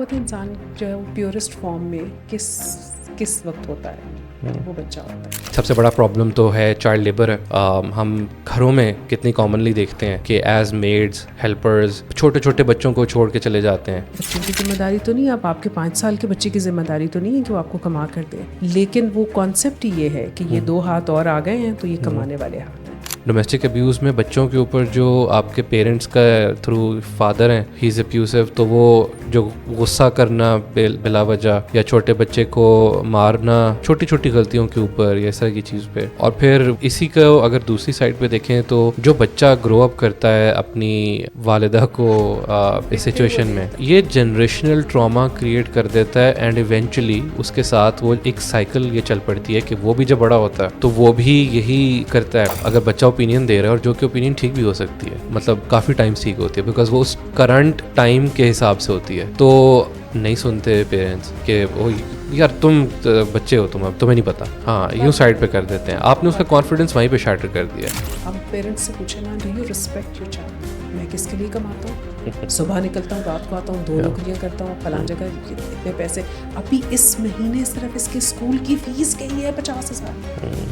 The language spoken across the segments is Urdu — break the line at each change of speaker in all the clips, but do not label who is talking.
ہوتا ہے انسان جو ہے وہ پیورسٹ فارم میں کس وقت ہوتا ہے وہ بچہ ہوتا ہے.
سب سے بڑا پرابلم تو ہے چائلڈ لیبر ہے. ہم گھروں میں کتنی کامنلی دیکھتے ہیں کہ ایز میڈز ہیلپرز چھوٹے چھوٹے بچوں کو چھوڑ کے چلے جاتے ہیں.
بچوں کی ذمہ داری تو نہیں, آپ کے 5 سال کے بچے کی ذمہ داری تو نہیں ہے کہ وہ آپ کو کما کر دے, لیکن وہ کانسیپٹ ہی یہ ہے کہ یہ 2 ہاتھ اور آ گئے ہیں تو یہ کمانے والے ہاتھ ہیں.
ڈومیسٹک ابیوز میں بچوں کے اوپر جو آپ کے پیرنٹس کا تھرو فادر ہیں ہی از ابیوسو, تو وہ جو غصہ کرنا بلا وجہ یا چھوٹے بچے کو مارنا چھوٹی چھوٹی غلطیوں کے اوپر یا اس طرح کی چیز پہ, اور پھر اسی کو اگر دوسری سائڈ پہ دیکھیں تو جو بچہ گرو اپ کرتا ہے اپنی والدہ کو اس سچویشن میں, یہ جنریشنل ٹراما کریٹ کر دیتا ہے اینڈ ایونچولی اس کے ساتھ وہ ایک سائیکل یہ چل پڑتی ہے کہ وہ بھی جب بڑا ہوتا ہے تو وہ بھی یہی کرتا ہے. اگر بچہ اوپینین دے رہا ہے اور جو کہ اوپینین ٹھیک بھی ہو سکتی ہے, مطلب کافی ٹائم ٹھیک ہوتی ہے بیکاز وہ اس کرنٹ ٹائم کے حساب سے ہوتی ہے, تو نہیں سنتے پیرنٹس کہ وہ یار تم بچے ہو, تمہیں نہیں پتا, ہاں یوں سائڈ پہ کر دیتے ہیں. آپ نے اس کا کانفیڈنس وہیں پہ شیٹر کر دیا.
اب پیرنٹس سے پوچھیں نا, do you respect your child, میں کس کے لیے کماتا ہوں, صبح نکلتا ہوں رات کو آتا ہوں, 2 نوکریاں کرتا ہوں, فلاں جگہ اتنے پیسے, ابھی اس مہینے صرف اس کے اسکول کی فیس گئی ہے 50,000.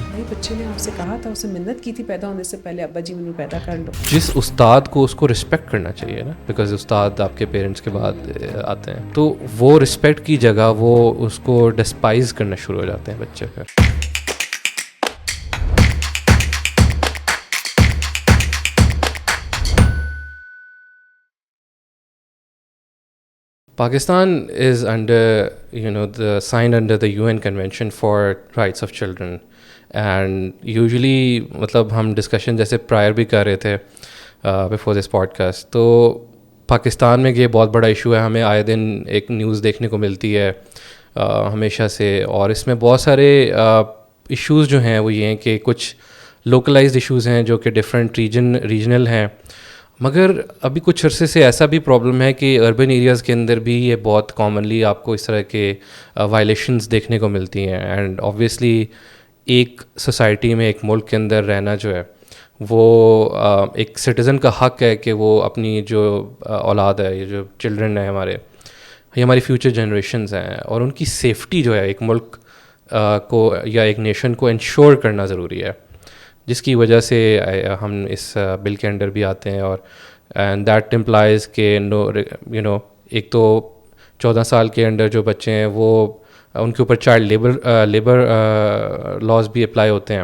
بھائی بچے نے آپ سے کہا تھا, اسے منت کی تھی پیدا ہونے سے پہلے, ابا جی مجھے پیدا کر لو.
جس استاد کو اس کو رسپیکٹ کرنا چاہیے نا, بیکاز استاد آپ کے پیرنٹس کے بعد آتے ہیں, تو وہ رسپیکٹ کی جگہ وہ اس کو ڈسپائز کرنا شروع ہو جاتے ہیں بچے پھر. Pakistan is signed under the UN Convention for Rights of Children, and usually مطلب ہم ڈسکشن جیسے پرائر بھی کر رہے تھے بفور دس پوڈ کاسٹ, تو پاکستان میں یہ بہت بڑا ایشو ہے. ہمیں آئے دن ایک نیوز دیکھنے کو ملتی ہے ہمیشہ سے, اور اس میں بہت سارے ایشوز جو ہیں وہ یہ ہیں کہ کچھ لوکلائزڈ ایشوز ہیں جو کہ ڈفرینٹ ریجنل ہیں, مگر ابھی کچھ عرصے سے ایسا بھی پرابلم ہے کہ اربن ایریاز کے اندر بھی یہ بہت کامنلی آپ کو اس طرح کے وائلیشنز دیکھنے کو ملتی ہیں. اینڈ آبویسلی ایک سوسائٹی میں ایک ملک کے اندر رہنا جو ہے وہ ایک سٹیزن کا حق ہے کہ وہ اپنی جو اولاد ہے, یہ جو چلڈرن ہیں ہمارے, یہ ہماری فیوچر جنریشنز ہیں, اور ان کی سیفٹی جو ہے ایک ملک کو یا ایک نیشن کو انشور کرنا ضروری ہے, جس کی وجہ سے ہم اس بل کے انڈر بھی آتے ہیں. اور اینڈ دیٹ امپلائز کہ ایک تو 14 سال کے انڈر جو بچے ہیں وہ ان کے اوپر چائلڈ لیبر لاز بھی اپلائی ہوتے ہیں,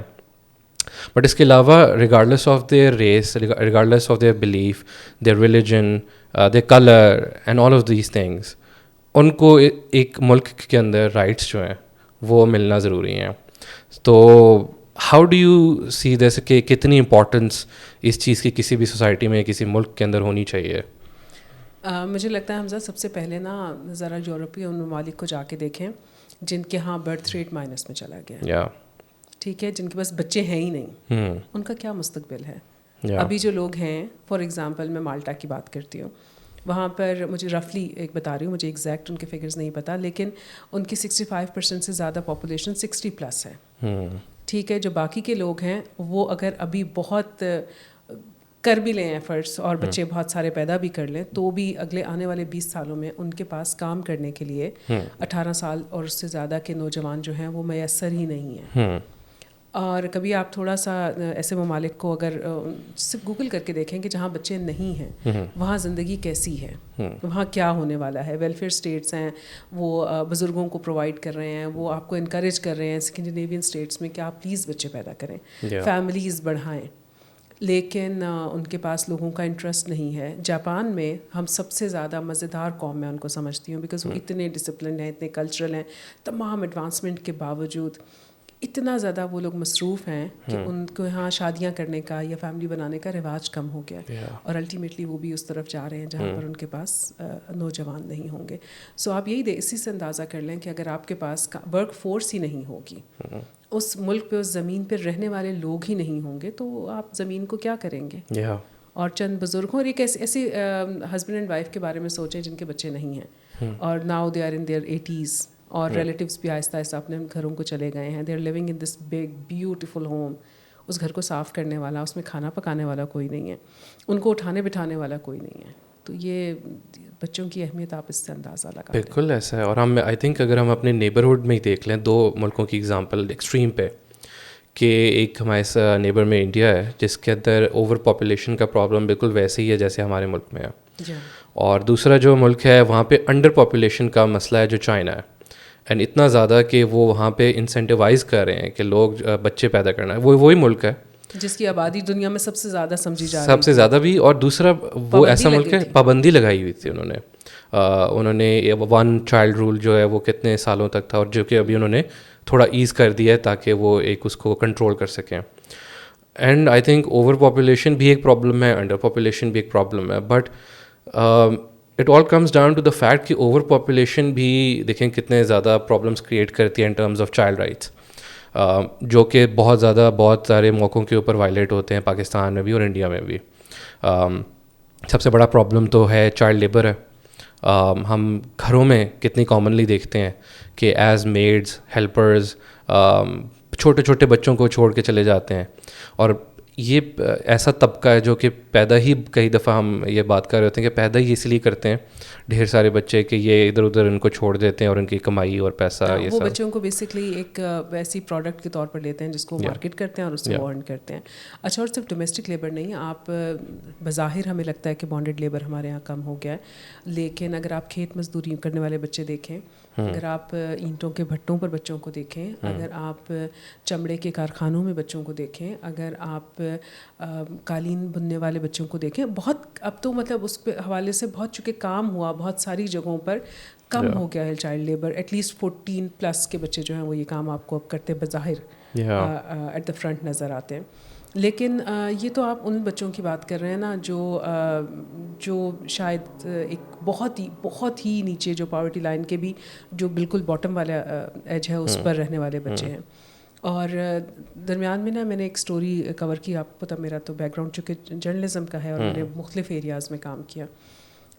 بٹ اس کے علاوہ regardless of their race, regardless of their belief, their religion, their colour and all of these things, ان کو ایک ملک کے اندر رائٹس جو ہیں وہ ملنا ضروری ہیں. تو ہاؤ ڈو یو سی دس کہ کتنی امپورٹنس اس چیز کی کسی بھی سوسائٹی میں کسی ملک کے اندر ہونی چاہیے؟
مجھے لگتا ہے حمزہ سب سے پہلے نا ذرا یورپی ان ممالک کو جا کے دیکھیں جن کے ہاں برتھ ریٹ مائنس میں چلا گیا, ٹھیک ہے, جن کے پاس بچے ہیں ہی نہیں, ان کا کیا مستقبل ہے. ابھی جو لوگ ہیں, فار ایگزامپل میں مالٹا کی بات کرتی ہوں, وہاں پر مجھے رفلی ایک بتا رہی ہوں, مجھے ایگزیکٹ ان کے فگرز نہیں پتہ, لیکن ان کی 65% سے زیادہ پاپولیشن 60+ ہے, ٹھیک ہے. جو باقی کے لوگ ہیں وہ اگر ابھی بہت کر بھی لیں ایفرٹس اور بچے بہت سارے پیدا بھی کر لیں, تو بھی اگلے آنے والے 20 سالوں میں ان کے پاس کام کرنے کے لیے 18 سال اور اس سے زیادہ کے نوجوان جو ہیں وہ میسر ہی نہیں ہیں. اور کبھی آپ تھوڑا سا ایسے ممالک کو اگر صرف گوگل کر کے دیکھیں کہ جہاں بچے نہیں ہیں وہاں زندگی کیسی ہے, وہاں کیا ہونے والا ہے. ویلفیئر اسٹیٹس ہیں, وہ بزرگوں کو پرووائڈ کر رہے ہیں, وہ آپ کو انکریج کر رہے ہیں اسکینڈینیوین اسٹیٹس میں کہ آپ پلیز بچے پیدا کریں, فیملیز بڑھائیں, لیکن ان کے پاس لوگوں کا انٹرسٹ نہیں ہے. جاپان میں ہم سب سے زیادہ مزیدار قوم میں ان کو سمجھتی ہوں, بیکاز وہ اتنے ڈسپلنڈ ہیں, اتنے کلچرل ہیں, تمام ایڈوانسمنٹ کے باوجود اتنا زیادہ وہ لوگ مصروف ہیں کہ ان کو یہاں شادیاں کرنے کا یا فیملی بنانے کا رواج کم ہو گیا, اور الٹیمیٹلی وہ بھی اس طرف جا رہے ہیں جہاں پر ان کے پاس نوجوان نہیں ہوں گے. سو آپ یہی اسی سے اندازہ کر لیں کہ اگر آپ کے پاس ورک فورس ہی نہیں ہوگی, اس ملک پہ اس زمین پہ رہنے والے لوگ ہی نہیں ہوں گے, تو آپ زمین کو کیا کریں گے. اور چند بزرگوں, اور ایک ایسے ہسبینڈ اینڈ وائف کے بارے میں سوچیں جن کے بچے نہیں ہیں, اور now they are in their 80s, اور ریلیٹیوس بھی آہستہ آہستہ اپنے گھروں کو چلے گئے ہیں. They are living in this big beautiful home, اس گھر کو صاف کرنے والا, اس میں کھانا پکانے والا کوئی نہیں ہے, ان کو اٹھانے بٹھانے والا کوئی نہیں ہے. تو یہ بچوں کی اہمیت آپ اس سے اندازہ لگا.
بالکل ایسا ہے. اور ہم آئی تھنک اگر ہم اپنے نیبرہڈ میں ہی دیکھ لیں 2 ملکوں کی ایگزامپل ایکسٹریم پہ, کہ ایک ہمارے نیبر میں انڈیا ہے جس کے اندر اوور پاپولیشن کا پرابلم بالکل ویسے ہی ہے جیسے ہمارے ملک میں ہے, اور دوسرا جو ملک ہے وہاں پہ انڈر پاپولیشن کا مسئلہ ہے جو چائنا ہے, اینڈ اتنا زیادہ کہ وہ وہاں پہ انسینٹیوائز کر رہے ہیں کہ لوگ بچے پیدا کرنا ہے. وہی ملک ہے
جس کی آبادی دنیا میں سب سے زیادہ سمجھی جا رہی
سب سے زیادہ بھی, اور دوسرا وہ ایسا ملک ہے پابندی لگائی ہوئی تھی انہوں نے 1 چائلڈ رول جو ہے وہ کتنے سالوں تک تھا, اور جو کہ ابھی انہوں نے تھوڑا ایز کر دیا ہے تاکہ وہ ایک اس کو کنٹرول کر سکیں. And I think over population بھی ایک پرابلم ہے, انڈر پاپولیشن بھی ایک پرابلم ہے, but it all comes down to the fact کہ اوور پاپولیشن بھی دیکھیں کتنے زیادہ پرابلمس کریٹ کرتی ہے in terms of child rights, جو کہ بہت سارے موقعوں کے اوپر وائلیٹ ہوتے ہیں پاکستان میں بھی اور انڈیا میں بھی. سب سے بڑا پرابلم تو ہے چائلڈ لیبر ہے. ہم گھروں میں کتنی کامنلی دیکھتے ہیں کہ ایز میڈز, ہیلپرز چھوٹے چھوٹے بچوں کو چھوڑ کے چلے جاتے ہیں, اور یہ ایسا طبقہ ہے جو کہ پیدا ہی, کئی دفعہ ہم یہ بات کر رہے ہوتے ہیں کہ پیدا ہی اس لیے کرتے ہیں ڈھیر سارے بچے کہ یہ ادھر ادھر ان کو چھوڑ دیتے ہیں اور ان کی کمائی اور پیسہ یہ
وہ بچوں کو بیسکلی ایک ویسی پروڈکٹ کے طور پر لیتے ہیں جس کو مارکیٹ کرتے ہیں اور اس سے ارن کرتے ہیں. اچھا, اور صرف ڈومیسٹک لیبر نہیں, آپ بظاہر ہمیں لگتا ہے کہ بانڈڈ لیبر ہمارے یہاں کم ہو گیا ہے, لیکن اگر آپ کھیت مزدوری کرنے والے بچے دیکھیں, اگر آپ اینٹوں کے بھٹوں پر بچوں کو دیکھیں, اگر آپ چمڑے کے کارخانوں میں بچوں کو دیکھیں, اگر آپ قالین بننے والے بچوں کو دیکھیں, بہت اب تو مطلب اس پہ حوالے سے بہت چونکہ کام ہوا بہت ساری جگہوں پر کم ہو گیا ہے چائلڈ لیبر. ایٹ لیسٹ 14+ کے بچے جو ہیں وہ یہ کام آپ کو اب کرتے بظاہر ایٹ دا فرنٹ نظر آتے ہیں. لیکن یہ تو آپ ان بچوں کی بات کر رہے ہیں نا جو شاید ایک بہت ہی نیچے, جو پاورٹی لائن کے بھی جو بالکل باٹم والا ایج ہے اس پر رہنے والے بچے ہیں. اور درمیان میں نا میں نے ایک اسٹوری کور کی, آپ کو پتہ میرا تو بیک گراؤنڈ چونکہ جرنلزم کا ہے اور میں نے مختلف ایریاز میں کام کیا,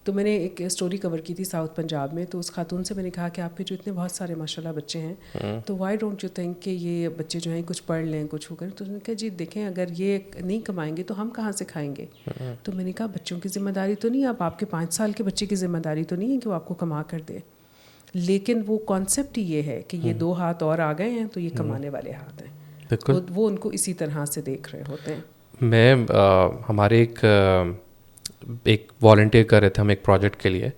تو میں نے ایک اسٹوری کور کی تھی ساؤتھ پنجاب میں. تو اس خاتون سے میں نے کہا کہ آپ کے جو اتنے بہت سارے ماشاء اللہ بچے ہیں, تو وائی ڈونٹ یو تھنک کہ یہ بچے جو ہیں کچھ پڑھ لیں, کچھ ہو کر. تو انہوں نے کہا جی دیکھیں اگر یہ نہیں کمائیں گے تو ہم کہاں سے کھائیں گے. تو میں نے کہا بچوں کی ذمہ داری تو نہیں, آپ کے 5 سال کے بچے کی ذمہ داری تو نہیں ہے کہ وہ آپ کو کما کر دے, لیکن وہ کانسیپٹ ہی یہ ہے کہ یہ 2 ہاتھ اور آ گئے ہیں تو یہ کمانے والے ہاتھ ہیں. وہ ان کو اسی طرح سے دیکھ رہے ہوتے ہیں.
میں ہمارے ایک والنٹیئر کر رہے تھے ہم ایک پروجیکٹ کے لیے,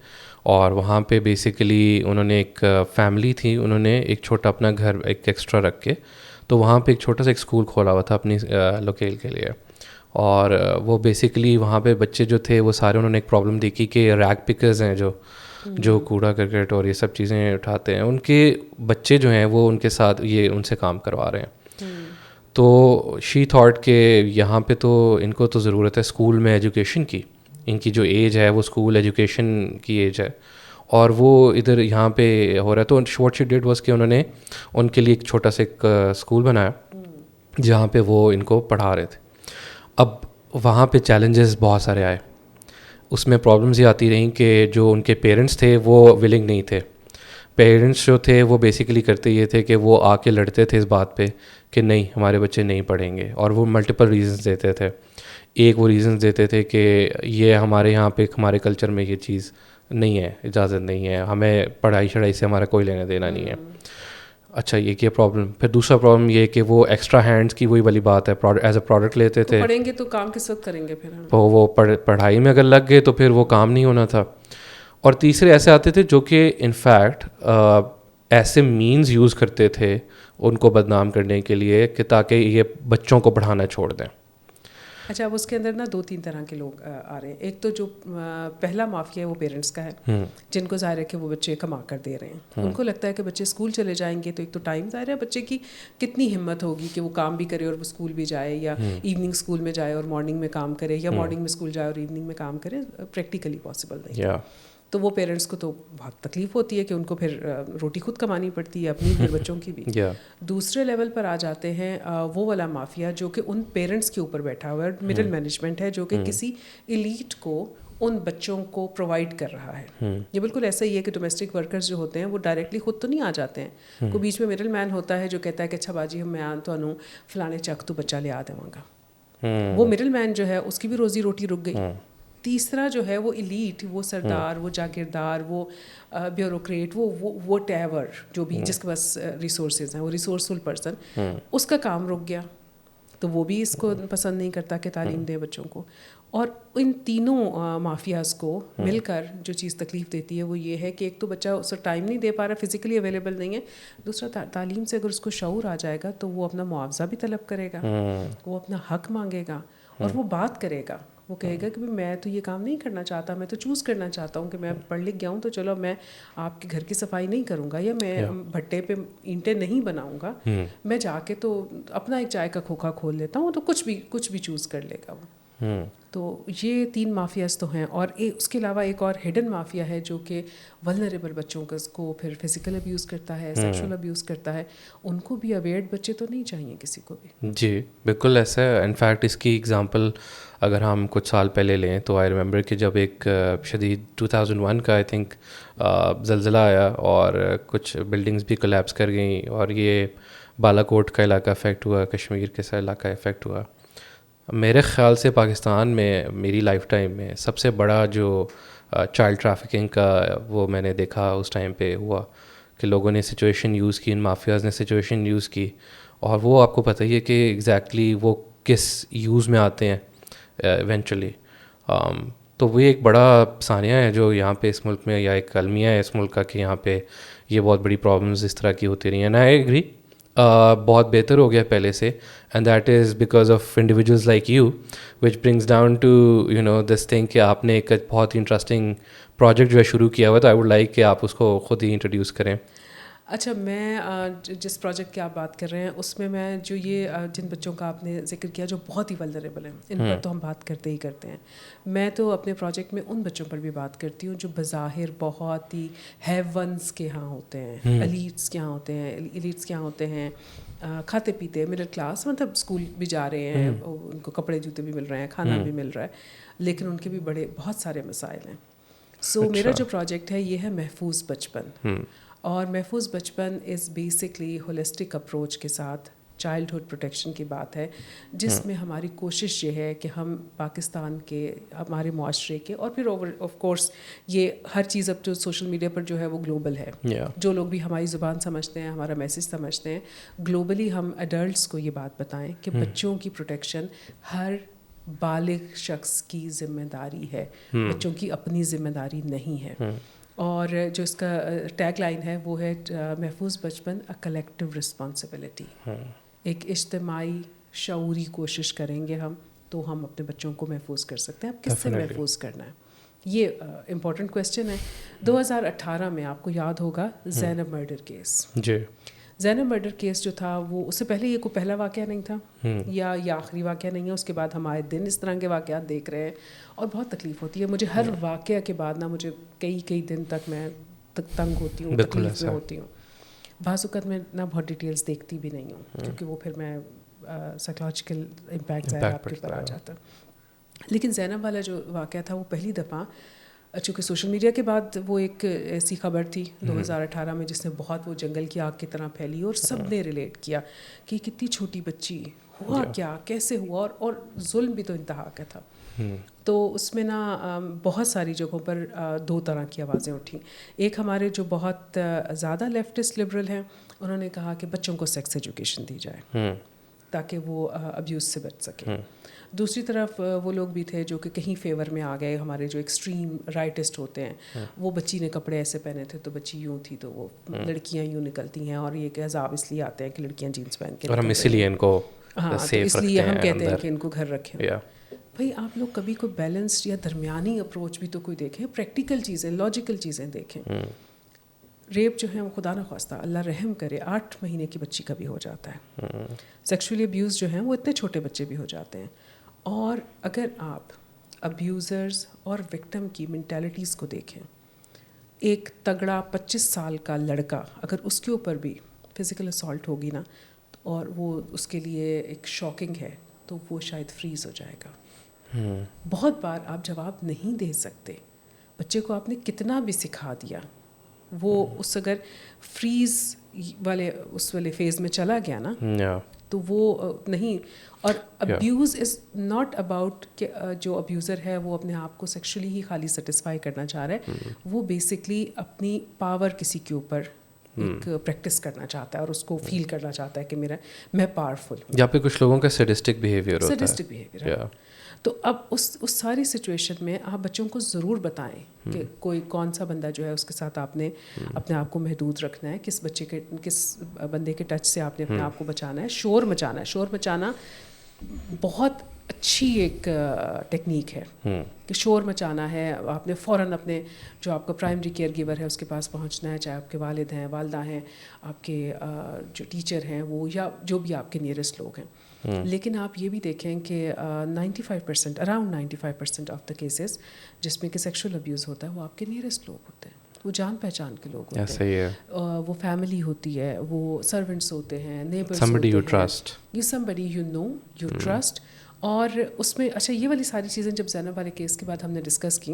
اور وہاں پہ بیسیکلی انہوں نے ایک فیملی تھی, انہوں نے ایک چھوٹا اپنا گھر ایک ایکسٹرا رکھ کے, تو وہاں پہ ایک چھوٹا سا ایک اسکول کھولا ہوا تھا اپنی لوکیل کے لیے. اور وہ بیسیکلی وہاں پہ بچے جو تھے وہ سارے انہوں نے ایک پرابلم دیکھی کہ ریگ پکرز ہیں جو کوڑا کرکٹ اور یہ سب چیزیں اٹھاتے ہیں, ان کے بچے جو ہیں وہ ان کے ساتھ یہ ان سے کام کروا رہے ہیں. تو شی تھاٹ کہ یہاں پہ تو ان کو تو ضرورت ہے اسکول میں ایجوکیشن کی, ان کی جو ایج ہے وہ اسکول ایجوکیشن کی ایج ہے, اور وہ ادھر یہاں پہ ہو رہا ہے. تو واٹ شی ڈیڈ واز کہ انہوں نے ان کے لیے ایک چھوٹا سا ایک اسکول بنایا جہاں پہ وہ ان کو پڑھا رہے تھے. اب وہاں پہ چیلنجز بہت سارے آئے, اس میں پرابلمز یہ آتی رہیں کہ جو ان کے پیرنٹس تھے وہ ولنگ نہیں تھے. پیرنٹس جو تھے وہ بیسیکلی کرتے یہ تھے کہ وہ آ کے لڑتے تھے اس بات پہ کہ نہیں ہمارے بچے نہیں پڑھیں گے, اور وہ ملٹیپل ریزنز دیتے تھے. ایک وہ ریزنز دیتے تھے کہ یہ ہمارے یہاں پہ ہمارے کلچر میں یہ چیز نہیں ہے, اجازت نہیں ہے, ہمیں پڑھائی شڑھائی سے ہمارا کوئی لینا دینا نہیں ہے. اچھا یہ کیا پرابلم. پھر دوسرا پرابلم یہ کہ وہ ایکسٹرا ہینڈس کی وہی والی بات ہے, ایز اے پروڈکٹ لیتے تھے.
پڑھیں گے تو کام کس وقت کریں گے پھر,
تو وہ پڑھائی میں اگر لگ گئے تو پھر وہ کام نہیں ہونا تھا. اور تیسرے ایسے آتے تھے جو کہ انفیکٹ ایسے مینز یوز کرتے تھے ان کو بدنام کرنے کے لیے کہ تاکہ یہ بچوں کو پڑھانا چھوڑ دیں.
اچھا, اب اس کے اندر نا 2-3 طرح کے لوگ آ رہے ہیں. ایک تو جو پہلا مافیا ہے وہ پیرنٹس کا ہے, جن کو ظاہر ہے کہ وہ بچے کما کر دے رہے ہیں. ان کو لگتا ہے کہ بچے اسکول چلے جائیں گے تو ایک تو ٹائم, ظاہر ہے بچے کی کتنی ہمت ہوگی کہ وہ کام بھی کرے اور وہ اسکول بھی جائے, یا ایوننگ اسکول میں جائے اور مارننگ میں کام کرے, یا مارننگ میں اسکول جائے اور ایوننگ میں کام کرے. پریکٹیکلی پاسبل نہیں. تو وہ پیرنٹس کو تو بہت تکلیف ہوتی ہے کہ ان کو پھر روٹی خود کمانی پڑتی ہے اپنی پھر بچوں کی بھی. دوسرے لیول پر آ جاتے ہیں وہ والا مافیا جو کہ ان پیرنٹس کے اوپر بیٹھا ہوا ہے, مڈل مینجمنٹ ہے جو کہ کسی ایلیٹ کو ان بچوں کو پرووائڈ کر رہا ہے. یہ بالکل ایسا ہی ہے کہ ڈومیسٹک ورکرز جو ہوتے ہیں وہ ڈائریکٹلی خود تو نہیں آ جاتے ہیں, کوئی بیچ میں مڈل مین ہوتا ہے جو کہتا ہے کہ اچھا باجی میں تو فلانے چک تو بچہ لے آ دوں گا. وہ مڈل مین جو ہے اس کی بھی روزی روٹی رک گئی, تیسرا جو ہے وہ ایلیٹ، وہ سردار، وہ جاگیردار، وہ بیوروکریٹ، وہ ٹیور جو بھی جس کے پاس ریسورسز ہیں، وہ ریسورسفل پرسن، اس کا کام رک گیا. تو وہ بھی اس کو پسند نہیں کرتا کہ تعلیم دے بچوں کو. اور ان تینوں مافیاز کو مل کر جو چیز تکلیف دیتی ہے وہ یہ ہے کہ ایک تو بچہ اس کو ٹائم نہیں دے پا رہا، فزیکلی اویلیبل نہیں ہے. دوسرا تعلیم سے اگر اس کو شعور آ جائے گا تو وہ اپنا معاوضہ بھی طلب کرے گا، وہ اپنا حق مانگے گا اور وہ بات کرے گا. وہ کہے گا کہ میں تو یہ کام نہیں کرنا چاہتا، میں تو چوز کرنا چاہتا ہوں کہ میں پڑھ لکھ گیا ہوں تو چلو میں آپ کے گھر کی صفائی نہیں کروں گا، یا میں بھٹے پہ اینٹیں نہیں بناؤں گا، میں جا کے تو اپنا ایک چائے کا کھوکھا کھول لیتا ہوں. تو کچھ بھی چوز کر لے گا وہ. تو یہ 3 مافیاز تو ہیں. اور اس کے علاوہ ایک اور ہڈن مافیا ہے جو کہ ولنریبل بچوں کو پھر فزیکل ابیوز کرتا ہے، سیکشول ابیوز کرتا ہے. ان کو بھی اویئرڈ بچے تو نہیں چاہیے کسی کو بھی.
جی بالکل ایسا ہے. انفیکٹ اس کی اگزامپل اگر ہم کچھ سال پہلے لیں تو آئی ریمبر کہ جب ایک شدید 2001 کا آئی تھنک زلزلہ آیا اور کچھ بلڈنگز بھی کولیپس کر گئیں اور یہ بالا کوٹ کا علاقہ افیکٹ ہوا، کشمیر کے سا علاقہ افیکٹ ہوا. میرے خیال سے پاکستان میں میری لائف ٹائم میں سب سے بڑا جو چائلڈ ٹریفکنگ کا وہ میں نے دیکھا اس ٹائم پہ ہوا کہ لوگوں نے سچویشن یوز کی، ان مافیاز نے سچویشن یوز کی. اور وہ آپ کو پتہ ہی ہے کہ ایگزیکٹلی وہ کس یوز میں آتے ہیں ایونچولی. تو وہ ایک بڑا ثانیہ ہے جو یہاں پہ اس ملک میں، یا ایک المیہ ہے اس ملک کا کہ یہاں پہ یہ بہت بڑی پرابلمز اس طرح کی ہوتی رہی ہیں. نا آئی ایگری بہت بہتر ہو گیا پہلے سے، and that is because of individuals like you which brings down to you know this thing کہ آپ نے ایک بہت ہی انٹرسٹنگ پروجیکٹ جو ہے شروع کیا ہوا. تو آئی ووڈ لائک کہ آپ اس کو خود ہی انٹروڈیوس کریں.
اچھا، میں جس پروجیکٹ کی آپ بات کر رہے ہیں اس میں جو یہ جن بچوں کا آپ نے ذکر کیا جو بہت ہی ولنریبل ہیں، ان پر تو ہم بات کرتے ہی کرتے ہیں. میں تو اپنے پروجیکٹ میں ان بچوں پر بھی بات کرتی ہوں جو بظاہر بہت ہی ہیونس کے ہاں ہوتے ہیں، ایلیٹس کے یہاں ہوتے ہیں، ایلیٹس کے یہاں ہوتے ہیں، کھاتے پیتے مڈل کلاس، مطلب اسکول بھی جا رہے ہیں، ان کو کپڑے جوتے بھی مل رہے ہیں، کھانا بھی مل رہا ہے، لیکن ان کے بھی بہت سارے مسائل ہیں. سو میرا جو پروجیکٹ ہے یہ ہے محفوظ بچپن. اور محفوظ بچپن از بیسکلی ہولسٹک اپروچ کے ساتھ چائلڈہڈ پروٹیکشن کی بات ہے، جس میں ہماری کوشش یہ ہے کہ ہم پاکستان کے، ہمارے معاشرے کے، اور پھر آف کورس یہ ہر چیز اب جو سوشل میڈیا پر جو ہے وہ گلوبل ہے. جو لوگ بھی ہماری زبان سمجھتے ہیں، ہمارا میسیج سمجھتے ہیں، گلوبلی ہم ایڈلٹس کو یہ بات بتائیں کہ بچوں کی پروٹیکشن ہر بالغ شخص کی ذمہ داری ہے، بچوں کی اپنی ذمہ داری نہیں ہے. اور جو اس کا ٹیگ لائن ہے وہ ہے محفوظ بچپن اے کلیکٹیو رسپانسبلٹی. ایک اجتماعی شعوری کوشش کریں گے ہم تو ہم اپنے بچوں کو محفوظ کر سکتے ہیں. اب کس سے محفوظ کرنا ہے، یہ امپورٹنٹ کویسچن ہے. 2018 میں آپ کو یاد ہوگا زینب مرڈر کیس.
جی،
زینب مرڈر کیس جو تھا وہ اس سے پہلے یہ کوئی پہلا واقعہ نہیں تھا یا یہ آخری واقعہ نہیں ہے. اس کے بعد ہم آئے دن اس طرح کے واقعات دیکھ رہے ہیں اور بہت تکلیف ہوتی ہے. مجھے ہر واقعہ کے بعد نا مجھے کئی دن تک میں تنگ ہوتی ہوں، تکلیف میں ہوتی ہوں. بعض اوقات میں نہ بہت ڈیٹیلز دیکھتی بھی نہیں ہوں کیونکہ وہ پھر میں سائیکولوجیکل امپیکٹ ظاہر آپ کے اوپر آ جاتا. لیکن زینب والا جو واقعہ تھا وہ پہلی دفعہ، چونکہ سوشل میڈیا کے بعد وہ ایک ایسی خبر تھی 2018 میں جس نے بہت وہ جنگل کی آگ کی طرح پھیلی اور سب نے ریلیٹ کیا کہ کتنی چھوٹی بچی، ہوا کیا، کیسے ہوا، اور ظلم بھی تو انتہا کا تھا. تو اس میں نا بہت ساری جگہوں پر 2 طرح کی آوازیں اٹھیں. ایک ہمارے جو بہت زیادہ لیفٹسٹ لبرل ہیں، انہوں نے کہا کہ بچوں کو سیکس ایجوکیشن دی جائے تاکہ وہ ابیوز سے بچ سکیں. دوسری طرف وہ لوگ بھی تھے جو کہ کہیں فیور میں آ گئے، ہمارے جو ایکسٹریم رائٹسٹ ہوتے ہیں، وہ بچی نے کپڑے ایسے پہنے تھے تو بچی یوں تھی تو وہ لڑکیاں یوں نکلتی ہیں، اور یہ کہ عذاب اس لیے آتے ہیں کہ لڑکیاں جینس پہن کے،
اور ہم اسی لیے ان کو
اس لیے ہم کہتے ہیں کہ ان کو گھر رکھیں. بھائی آپ لوگ کبھی کوئی بیلنسڈ یا درمیانی اپروچ بھی تو کوئی دیکھیں، پریکٹیکل چیزیں، لاجیکل چیزیں دیکھیں. ریپ جو ہے وہ خدا نہ خواستہ، اللہ رحم کرے، 8 مہینے کی بچی کا بھی ہو جاتا ہے. سیکشولی ابیوز جو ہیں وہ اتنے چھوٹے بچے بھی ہو جاتے ہیں. اور اگر آپ ابیوزرز اور وکٹم کی مینٹیلٹیز کو دیکھیں، ایک تگڑا 25 سال کا لڑکا اگر اس کے اوپر بھی فزیکل اسالٹ ہوگی نا اور وہ اس کے لیے ایک شاکنگ ہے تو وہ شاید فریز ہو جائے گا. بہت بار آپ جواب نہیں دے سکتے، بچے کو آپ نے کتنا بھی سکھا دیا، وہ اس اگر فریز والے فیز میں چلا گیا نا تو وہ نہیں. اور ابیوز از ناٹ اباؤٹ کہ جو ابیوزر ہے وہ اپنے آپ کو سیکشولی ہی خالی سیٹسفائی کرنا چاہ رہا ہے, وہ بیسکلی اپنی پاور کسی کے اوپر ایک پریکٹس کرنا چاہتا ہے اور اس کو فیل کرنا چاہتا ہے کہ میں پاورفل ہوں.
یہاں پہ کچھ لوگوں کا سیڈسٹک بیہیویئر ہوتا ہے.
Sadistic behaviour. تو اب اس ساری سچویشن میں آپ بچوں کو ضرور بتائیں کہ کوئی کون سا بندہ جو ہے اس کے ساتھ آپ نے اپنے آپ کو محدود رکھنا ہے, کس بندے کے ٹچ سے آپ نے اپنے آپ کو بچانا ہے. شور مچانا بہت اچھی ایک ٹیکنیک ہے کہ شور مچانا ہے. آپ نے فوراً اپنے جو آپ کا پرائمری کیئر گیور ہے اس کے پاس پہنچنا ہے, چاہے آپ کے والد ہیں, والدہ ہیں, آپ کے جو ٹیچر ہیں وہ, یا جو بھی آپ کے نیئرسٹ لوگ ہیں. لیکن آپ یہ بھی دیکھیں کہ 95% اراؤنڈ 95% آف دا کیسز جس میں کہ سیکشول ابیوز ہوتا ہے وہ آپ کے نیئرسٹ لوگ ہوتے ہیں, وہ جان پہچان کے لوگ ہوتے ہیں, وہ فیملی ہوتی ہے, وہ سرونٹس ہوتے ہیں, نیبرس ہوتے ہیں, یہ somebody you know you trust. اور اس میں اچھا یہ والی ساری چیزیں جب زینب والے کیس کے بعد ہم نے ڈسکس کی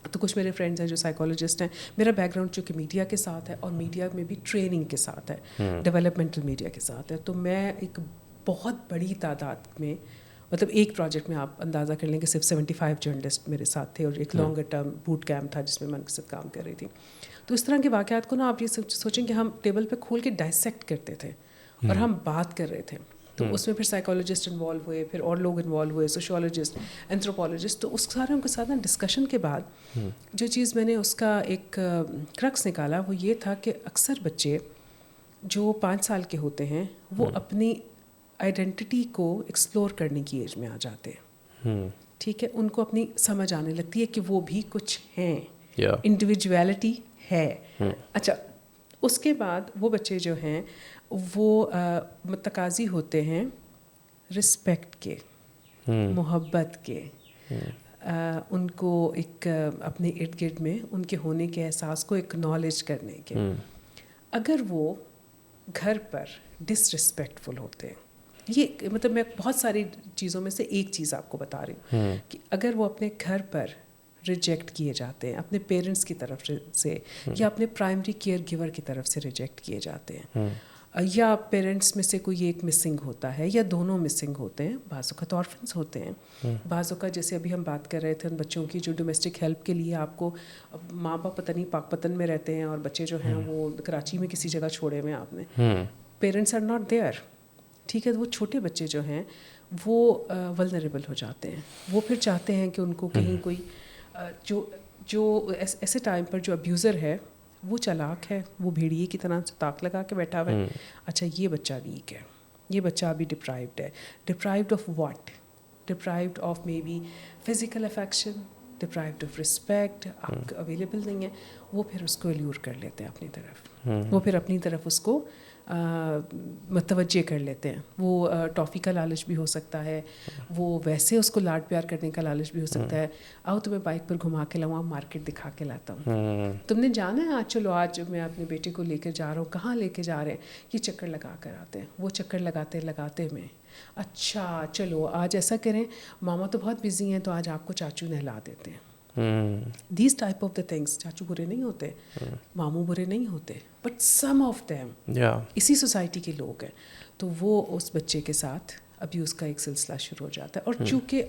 تو کچھ میرے فرینڈز ہیں جو سائیکالوجسٹ ہیں. میرا بیک گراؤنڈ چونکہ میڈیا کے ساتھ ہے اور میڈیا میں بھی ٹریننگ کے ساتھ ہے, ڈیولپمنٹل میڈیا کے ساتھ ہے, تو میں ایک بہت بڑی تعداد میں, مطلب ایک پروجیکٹ میں آپ اندازہ کر لیں کہ صرف 75 جرنلسٹ میرے ساتھ تھے اور ایک لانگر ٹرم بوٹ کیمپ تھا جس میں ان کے ساتھ کام کر رہی تھی. تو اس طرح کے واقعات کو نا آپ یہ سوچیں کہ ہم ٹیبل پہ کھول کے ڈائسیکٹ کرتے تھے اور ہم بات کر رہے تھے. تو اس میں پھر سائیکالوجسٹ انوالو ہوئے, پھر اور لوگ انوالو ہوئے, سوشیولوجسٹ, اینتھروپولوجسٹ. تو اس ساروں کے ساتھ نا ڈسکشن کے بعد جو چیز میں نے اس کا ایک کرکس نکالا وہ یہ تھا کہ اکثر بچے جو 5 سال کے ہوتے ہیں وہ اپنی آئیڈینٹی کو ایکسپلور کرنے کی ایج میں آ جاتے ہیں. ٹھیک ہے, ان کو اپنی سمجھ آنے لگتی ہے کہ وہ بھی کچھ ہیں, انڈیویجویلٹی ہے. اچھا, اس کے بعد وہ بچے جو ہیں وہ متقاضی ہوتے ہیں رسپیکٹ کے, محبت کے, ان کو ایک اپنے ارد گرد میں ان کے ہونے کے احساس کو ایکنالج کرنے کے. اگر وہ گھر پر ڈس رسپیکٹفل ہوتے ہیں, یہ مطلب میں بہت ساری چیزوں میں سے ایک چیز آپ کو بتا رہی ہوں کہ اگر وہ اپنے گھر پر ریجیکٹ کیے جاتے ہیں اپنے پیرنٹس کی طرف سے یا اپنے پرائمری کیئر گیور کی طرف سے ریجیکٹ کیے جاتے ہیں, یا پیرنٹس میں سے کوئی ایک مسنگ ہوتا ہے یا دونوں مسنگ ہوتے ہیں, بعض اوقات آرفنس ہوتے ہیں, بعض اوقات جیسے ابھی ہم بات کر رہے تھے ان بچوں کی جو ڈومیسٹک ہیلپ کے لیے آپ کو ماں باپ پتہ نہیں پاک پتن میں رہتے ہیں اور بچے جو ہیں وہ کراچی میں کسی جگہ چھوڑے ہوئے ہیں آپ نے, پیرنٹس آر ناٹ دیئر. ٹھیک ہے, وہ چھوٹے بچے جو ہیں وہ ولنریبل ہو جاتے ہیں, وہ پھر چاہتے ہیں کہ ان کو کہیں کوئی جو ایسے ٹائم پر جو ابیوزر ہے وہ چالاک ہے, وہ بھیڑیے کی طرح سے تاک لگا کے بیٹھا ہوا ہے. اچھا, یہ بچہ ویک ہے, یہ بچہ ابھی ڈپرائیوڈ ہے. Deprived of what? Deprived of maybe physical affection, deprived of respect, آپ کا اویلیبل نہیں ہے. وہ پھر اس کو الور کر لیتے ہیں اپنی طرف, وہ پھر اپنی طرف اس کو متوجہ کر لیتے ہیں. وہ ٹافی کا لالچ بھی ہو سکتا ہے, وہ ویسے اس کو لاڈ پیار کرنے کا لالچ بھی ہو سکتا ہے. آؤ تمہیں بائک پر گھما کے لاؤں, مارکیٹ دکھا کے لاتا ہوں, تم نے جانا ہے آج, چلو آج میں اپنے بیٹے کو لے کے جا رہا ہوں. کہاں لے کے جا رہے ہیں؟ یہ چکر لگا کر آتے ہیں. وہ چکر لگاتے میں, اچھا چلو آج ایسا کریں, ماما تو بہت بزی ہیں تو آج آپ کو چاچو نہلا دیتے ہیں. These type of the things. چاچو برے نہیں ہوتے, ماموں برے نہیں ہوتے, بٹ سم آف دیم اسی سوسائٹی کے لوگ ہیں. تو وہ اس بچے کے ساتھ ابیوز کا ایک سلسلہ شروع ہو جاتا ہے. اور چونکہ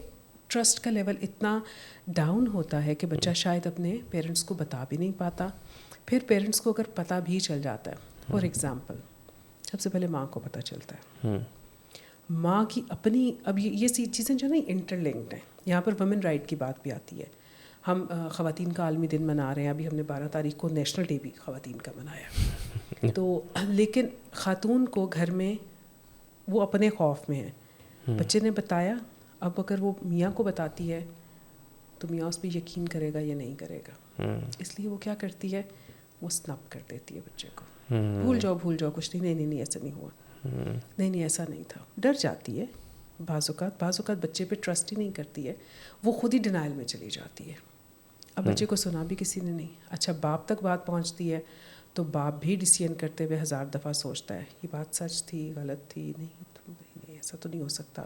ٹرسٹ کا لیول اتنا ڈاؤن ہوتا ہے کہ بچہ شاید اپنے پیرنٹس کو بتا بھی نہیں پاتا. پھر پیرنٹس کو اگر پتہ بھی چل جاتا ہے, فار ایگزامپل سب سے پہلے ماں کو پتہ چلتا ہے, ماں کی اپنی, اب یہ چیزیں جو نہیں انٹر لنکڈ ہیں. یہاں پر ویمن رائٹ کی بات بھی آتی ہے. ہم خواتین کا عالمی دن منا رہے ہیں, ابھی ہم نے 12 تاریخ کو نیشنل ڈے بھی خواتین کا منایا. تو لیکن خاتون کو گھر میں وہ اپنے خوف میں ہے, بچے نے بتایا, اب اگر وہ میاں کو بتاتی ہے تو میاں اس پہ یقین کرے گا یا نہیں کرے گا. اس لیے وہ کیا کرتی ہے, وہ سنپ کر دیتی ہے بچے کو, بھول جاؤ کچھ نہیں ایسا نہیں ہوا, نہیں ایسا نہیں تھا. ڈر جاتی ہے بعض اوقات بچے پہ ٹرسٹ ہی نہیں کرتی ہے, وہ خود ہی ڈینائل میں چلی جاتی ہے. اب بچے کو سنا بھی کسی نے نہیں. اچھا, باپ تک بات پہنچتی ہے تو باپ بھی ڈیسیژن کرتے ہوئے 1000 دفعہ سوچتا ہے یہ بات سچ تھی, غلط تھی, نہیں ایسا تو نہیں ہو سکتا.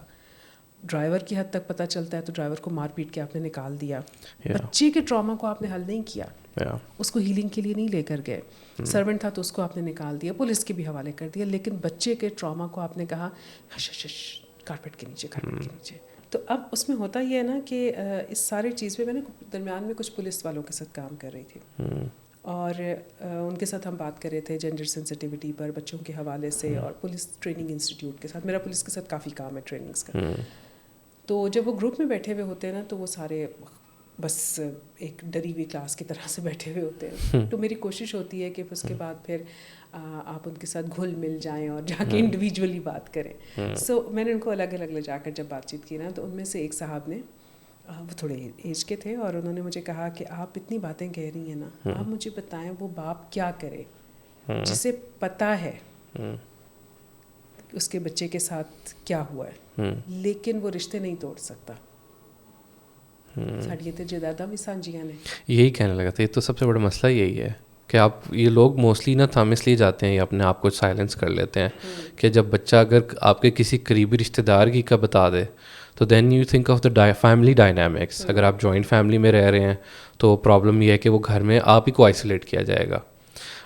ڈرائیور کی حد تک پتہ چلتا ہے تو ڈرائیور کو مار پیٹ کے آپ نے نکال دیا. بچے کے ٹراما کو آپ نے حل نہیں کیا. اس کو ہیلنگ کے لیے نہیں لے کر گئے. سرونٹ تھا تو اس کو آپ نے نکال دیا, پولیس کے بھی حوالے کر دیا, لیکن بچے کے ٹراما کو آپ نے کہا کارپیٹ کے نیچے, کارپیٹ کے نیچے. تو اب اس میں ہوتا یہ ہے نا کہ اس سارے چیز پہ میں نے درمیان میں کچھ پولیس والوں کے ساتھ کام کر رہی تھی, اور ان کے ساتھ ہم بات کر رہے تھے جینڈر سینسٹیوٹی پر بچوں کے حوالے سے, اور پولیس ٹریننگ انسٹیٹیوٹ کے ساتھ, میرا پولیس کے ساتھ کافی کام ہے ٹریننگس کا. تو جب وہ گروپ میں بیٹھے ہوئے ہوتے ہیں نا, تو وہ سارے بس ایک ڈری ہوئی کلاس کی طرح سے بیٹھے ہوئے ہوتے ہیں. تو میری کوشش ہوتی ہے کہ اس کے بعد پھر آپ ان کے ساتھ گھل مل جائیں اور جا کے انڈیویجولی بات کریں. سو میں نے ان کو الگ الگ لے جا کر جب بات چیت کی نا, تو ان میں سے ایک صاحب نے, وہ تھوڑے ایج کے تھے, اور انہوں نے مجھے کہا کہ آپ اتنی باتیں کہہ رہی ہیں نا, آپ مجھے بتائیں وہ باپ کیا کرے جسے پتہ ہے اس کے بچے کے ساتھ کیا ہوا ہے, لیکن وہ رشتے نہیں توڑ سکتا.
یہی کہنے لگا تھا, یہ تو سب سے بڑا مسئلہ یہی ہے کہ آپ یہ لوگ موسٹلی نا تھام اس لیے جاتے ہیں یا اپنے آپ کو سائلنس کر لیتے ہیں کہ جب بچہ اگر آپ کے کسی قریبی رشتہ دار کی کا بتا دے تو then you think of the family dynamics. اگر آپ جوائنٹ فیملی میں رہ رہے ہیں تو پرابلم یہ ہے کہ وہ گھر میں آپ ہی کو آئسولیٹ کیا جائے گا.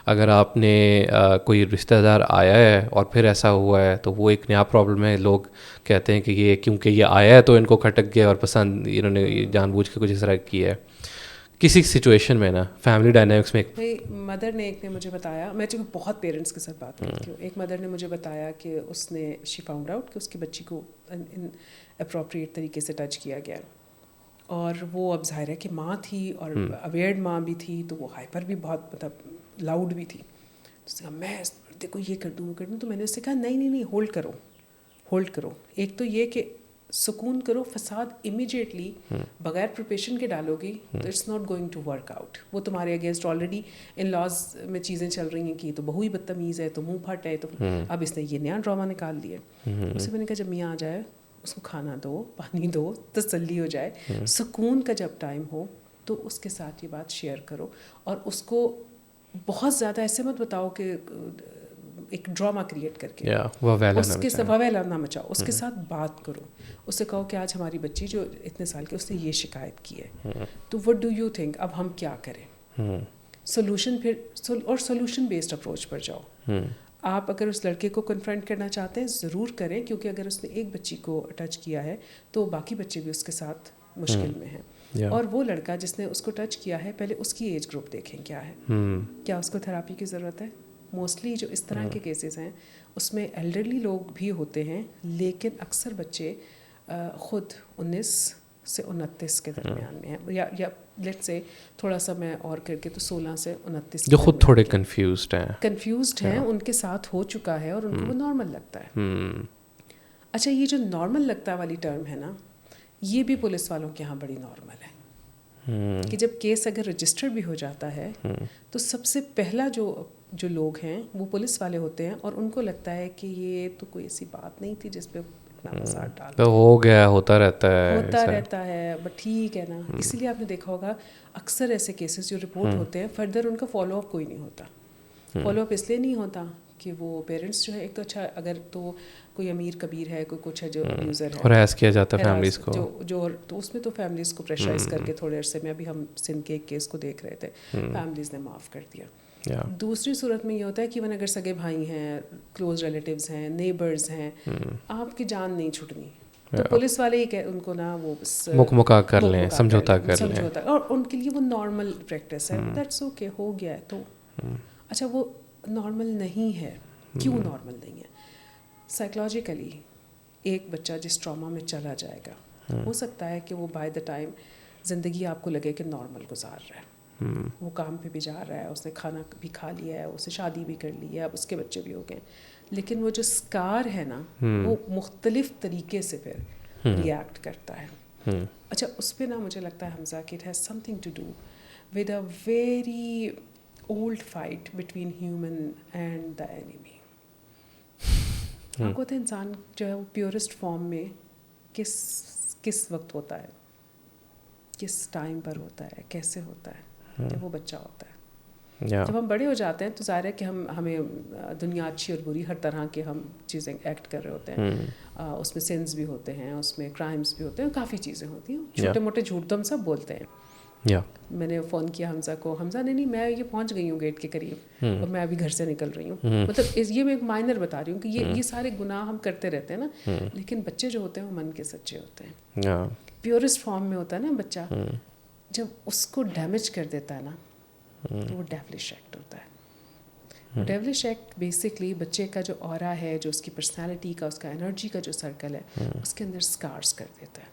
اگر آپ نے کوئی رشتہ دار آیا ہے اور پھر ایسا ہوا ہے تو وہ ایک نیا پرابلم ہے. لوگ کہتے ہیں کہ یہ کیونکہ یہ آیا ہے تو ان کو کھٹک گیا اور پسند انہوں نے جان بوجھ کے کچھ اس طرح کیا ہے. کسی سچویشن میں نا فیملی ڈائنامکس میں
مدر نے ایک نے مجھے بتایا, میں چونکہ بہت پیرنٹس کے ساتھ بات کرتی ہوں, ایک مدر نے مجھے بتایا کہ اس نے شی فاؤنڈ آؤٹ کہ اس کی بچی کو ان اپروپریٹ طریقے سے ٹچ کیا گیا, اور وہ اب ظاہر ہے کہ ماں تھی اور اویئرڈ ماں بھی تھی, تو وہ ہائپر بھی بہت مطلب لاؤڈ بھی تھی. تو میں دیکھو یہ کر دوں وہ کر دوں, تو میں نے اس سے کہا نہیں ہولڈ کرو. ایک تو یہ کہ سکون کرو, فساد امیجیٹلی بغیر پریپریشن کے ڈالو گی تو it's not going to work out. وہ تمہارے اگینسٹ آلریڈی ان لاز میں چیزیں چل رہی ہیں کہ یہ تو بہو ہی بدتمیز ہے, تو منہ پھٹ ہے, تو اب اس نے یہ نیا ڈرامہ نکال دیا. اسے میں نے کہا جب میاں آ جائے اس کو کھانا دو, پانی دو, تسلی ہو جائے, سکون کا جب ٹائم ہو تو اس کے ساتھ یہ بات شیئر کرو, اور اس کو بہت زیادہ ایسے مت بتاؤ کہ ایک ڈراما کریٹ کر کے اس کے وویلا نہ مچاؤ, اس کے ساتھ بات کرو, اس سے کہو کہ آج ہماری بچی جو اتنے سال کی اس نے یہ شکایت کی ہے, تو وٹ ڈو یو تھنک, اب ہم کیا کریں. سولوشن پھر اور سولوشن بیسڈ اپروچ پر جاؤ. آپ اگر اس لڑکے کو کنفرنٹ کرنا چاہتے ہیں ضرور کریں, کیونکہ اگر اس نے ایک بچی کو ٹچ کیا ہے تو باقی بچے بھی اس کے ساتھ مشکل میں ہیں. اور وہ لڑکا جس نے اس کو ٹچ کیا ہے پہلے اس کی ایج گروپ دیکھیں کیا ہے, کیا اس کو تھراپی کی ضرورت ہے. موسٹلی جو اس طرح کے کیسز ہیں اس میں ایلڈرلی لوگ بھی ہوتے ہیں, لیکن اکثر بچے خود 19 سے 29 کے درمیان میں ہیں, یا لیٹ سے تھوڑا سا میں اور کر کے تو 16 سے 29
جو خود تھوڑے کنفیوزڈ ہیں,
ان کے ساتھ ہو چکا ہے اور ان کو وہ نارمل لگتا ہے. اچھا, یہ جو نارمل لگتا والی ٹرم ہے نا, یہ بھی پولیس والوں کے یہاں بڑی نارمل ہے کہ جب کیس اگر رجسٹر بھی ہو جاتا ہے تو سب سے پہلا جو لوگ ہیں وہ پولیس والے ہوتے ہیں, اور ان کو لگتا ہے کہ یہ تو کوئی ایسی بات نہیں تھی جس پہ اتنا مسار ڈال
ہو گیا, ہوتا رہتا
ہے, بٹ ٹھیک ہے نا. اسی لیے آپ نے دیکھا ہوگا اکثر ایسے کیسز جو رپورٹ ہوتے ہیں فردر ان کا فالو اپ کوئی نہیں ہوتا. فالو اپ اس لیے نہیں ہوتا کہ وہ پیرنٹس جو ہے, ایک تو اچھا اگر تو کوئی امیر کبیر ہے, کوئی کچھ ہے جو ابیوزر ہے,
ہراس کیا جاتا ہے فیملیز کو,
جو تو اس میں تو فیملیز کو پریشرائز کر کے تھوڑے عرصے میں, ابھی ہم سندھ کے ایک کیس کو دیکھ رہے تھے, فیملیز نے معاف کر دیا. دوسری صورت میں یہ ہوتا ہے کہ اگر سگے بھائی ہیں, کلوز ریلیٹیوز ہیں, نیبرز ہیں, آپ کی جان نہیں چھٹنی, تو پولیس والے ہی ان کو نا وہ
مکمکا کر لیں, سمجھوتا کر لیں,
اور ان کے لیے وہ نارمل پریکٹس ہے. دیٹس اوکے, ہو گیا ہے تو اچھا. وہ نارمل نہیں ہے. کیوں نارمل نہیں ہے؟ سائیکلوجیکلی ایک بچہ جس ٹراما میں چلا جائے گا, ہو سکتا ہے کہ وہ بائی دا ٹائم زندگی آپ کو لگے کہ نارمل گزار رہا ہے, وہ کام پہ بھی جا رہا ہے, اس نے کھانا بھی کھا لیا ہے, اسے شادی بھی کر لی ہے, اب اس کے بچے بھی ہو گئے, لیکن وہ جو اسکار ہے نا وہ مختلف طریقے سے پھر ریئیکٹ کرتا ہے. اچھا, اس پہ نا مجھے لگتا ہے حمزہ کہ it has something to do with a very old fight between human and the enemy. آپ کو تو انسان جو ہے وہ پیورسٹ فارم میں کس وقت ہوتا ہے, کس ٹائم پر ہوتا ہے, کیسے ہوتا ہے, جب وہ بچہ ہوتا ہے. جب ہم بڑے ہو جاتے ہیں تو ظاہر ہے کہ ہمیں دنیا اچھی اور بری ہر طرح کے ہم چیزیں ایکٹ کر رہے ہوتے ہیں, اس میں سینس بھی ہوتے ہیں, اس میں کرائمس بھی ہوتے ہیں, کافی چیزیں ہوتی ہیں, چھوٹے موٹے جھوٹ تو ہم سب بولتے ہیں, میں نے فون کیا حمزہ کو, حمزہ نہیں میں یہ پہنچ گئی ہوں گیٹ کے قریب اور میں ابھی گھر سے نکل رہی ہوں. مطلب یہ میں ایک مائنر بتا رہی ہوں کہ یہ سارے گناہ ہم کرتے رہتے ہیں نا, لیکن بچے جو ہوتے ہیں وہ من کے سچے ہوتے ہیں, پیورسٹ فارم میں ہوتا ہے نا بچہ. جب اس کو ڈیمیج کر دیتا ہے نا تو وہ ڈیولش ایکٹ ہوتا ہے. ڈیولش ایکٹ بیسکلی بچے کا جو اورا ہے, جو اس کی پرسنالٹی کا, اس کا انرجی کا جو سرکل ہے, اس کے اندر اسکارس کر دیتا ہے.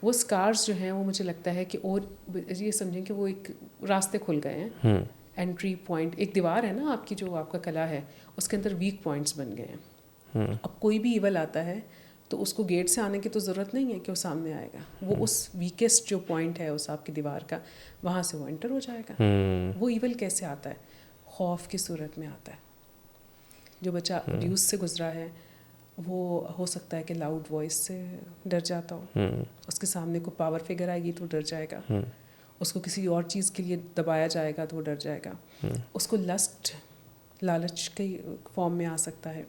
وہ اسکارس جو ہیں وہ مجھے لگتا ہے کہ اور یہ سمجھیں کہ وہ ایک راستے کھل گئے ہیں, انٹری پوائنٹ, ایک دیوار ہے نا آپ کی جو آپ کا کلا ہے, اس کے اندر ویک پوائنٹس بن گئے ہیں. اب کوئی بھی ایول آتا ہے تو اس کو گیٹ سے آنے کی تو ضرورت نہیں ہے کہ وہ سامنے آئے گا, وہ اس ویکسٹ جو پوائنٹ ہے اس آپ کی دیوار کا, وہاں سے وہ انٹر ہو جائے گا. وہ ایول کیسے آتا ہے؟ خوف کی صورت میں آتا ہے. جو بچہ ابیوز سے گزرا ہے وہ ہو سکتا ہے کہ لاؤڈ وائس سے ڈر جاتا ہو, اس کے سامنے کو پاور فگر آئے گی تو ڈر جائے گا, اس کو کسی اور چیز کے لیے دبایا جائے گا تو وہ ڈر جائے گا, اس کو لسٹ لالچ کی فارم میں آ سکتا ہے,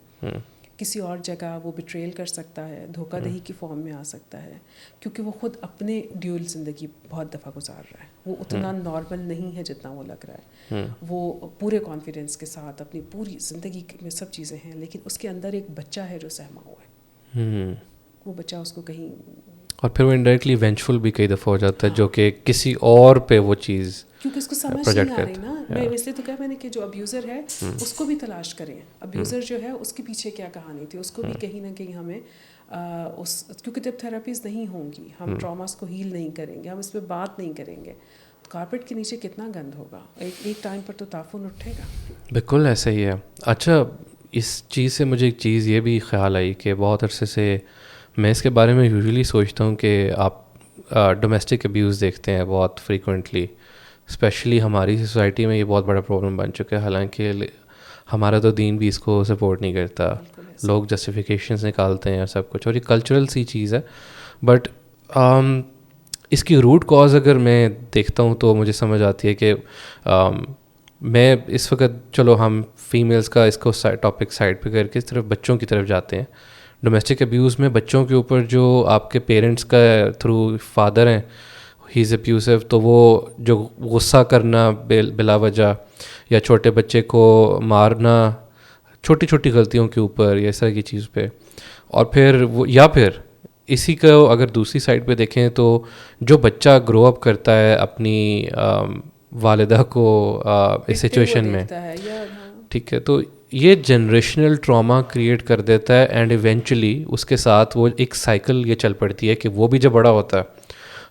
کسی اور جگہ وہ بٹریل کر سکتا ہے, دھوکہ دہی کی فارم میں آ سکتا ہے, کیونکہ وہ خود اپنے ڈیول زندگی بہت دفعہ گزار رہا ہے. وہ اتنا نارمل نہیں ہے جتنا وہ لگ رہا ہے. وہ پورے کانفیڈنس کے ساتھ اپنی پوری زندگی میں سب چیزیں ہیں, لیکن اس کے اندر ایک بچہ ہے جو سہما ہوا ہے. وہ بچہ اس کو کہیں,
اور پھر وہ انڈائریکٹلی وینچفل بھی کئی دفعہ ہو جاتا ہے جو کہ کسی اور پہ وہ چیز,
کیونکہ اس کو سمجھ نہیں آ رہی نا. میں اس لیے تو کہا میں نے کہ جو ابیوزر ہے اس کو بھی تلاش کریں. ابیوزر جو ہے اس کے پیچھے کیا کہانی تھی, اس کو بھی کہیں نہ کہیں ہمیں کیونکہ جب تھراپیز نہیں ہوں گی, ہم ٹراماس کو ہیل نہیں کریں گے, ہم اس پہ بات نہیں کریں گے, تو کارپیٹ کے نیچے کتنا گند ہوگا, ایک ٹائم پر تو تعفن اٹھے گا.
بالکل ایسا ہی ہے. اچھا, اس چیز سے مجھے ایک چیز یہ بھی خیال آئی کہ بہت عرصے سے میں اس کے بارے میں یوزلی سوچتا ہوں کہ آپ ڈومیسٹک ابیوز دیکھتے ہیں بہت فریکوینٹلی, اسپیشلی ہماری سوسائٹی میں یہ بہت بڑا پرابلم بن چکا ہے. حالانکہ ہمارا تو دین بھی اس کو سپورٹ نہیں کرتا, لوگ جسٹیفیکیشنز نکالتے ہیں اور سب کچھ, اور یہ کلچرل سی چیز ہے. بٹ اس کی روٹ کاز اگر میں دیکھتا ہوں تو مجھے سمجھ آتی ہے کہ میں اس وقت, چلو ہم فیمیلز کا اس کو ٹاپک سائڈ پہ کر کے اس طرف بچوں کی طرف جاتے ہیں. ڈومیسٹک ابیوز میں بچوں کے اوپر جو آپ کے پیرنٹس کا تھرو فادر ہیں ہی از ابیوسو, تو وہ جو غصہ کرنا بلا وجہ, یا چھوٹے بچے کو مارنا چھوٹی چھوٹی غلطیوں کے اوپر یا اس طرح کی چیز پہ, اور پھر وہ, یا پھر اسی کو اگر دوسری سائڈ پہ دیکھیں تو جو بچہ گرو اپ کرتا ہے اپنی والدہ کو اس سچویشن میں, ٹھیک ہے, تو یہ جنریشنل ٹراما کریٹ کر دیتا ہے, اینڈ ایونچولی اس کے ساتھ وہ ایک سائیکل یہ چل پڑتی ہے کہ وہ بھی جب بڑا ہوتا ہے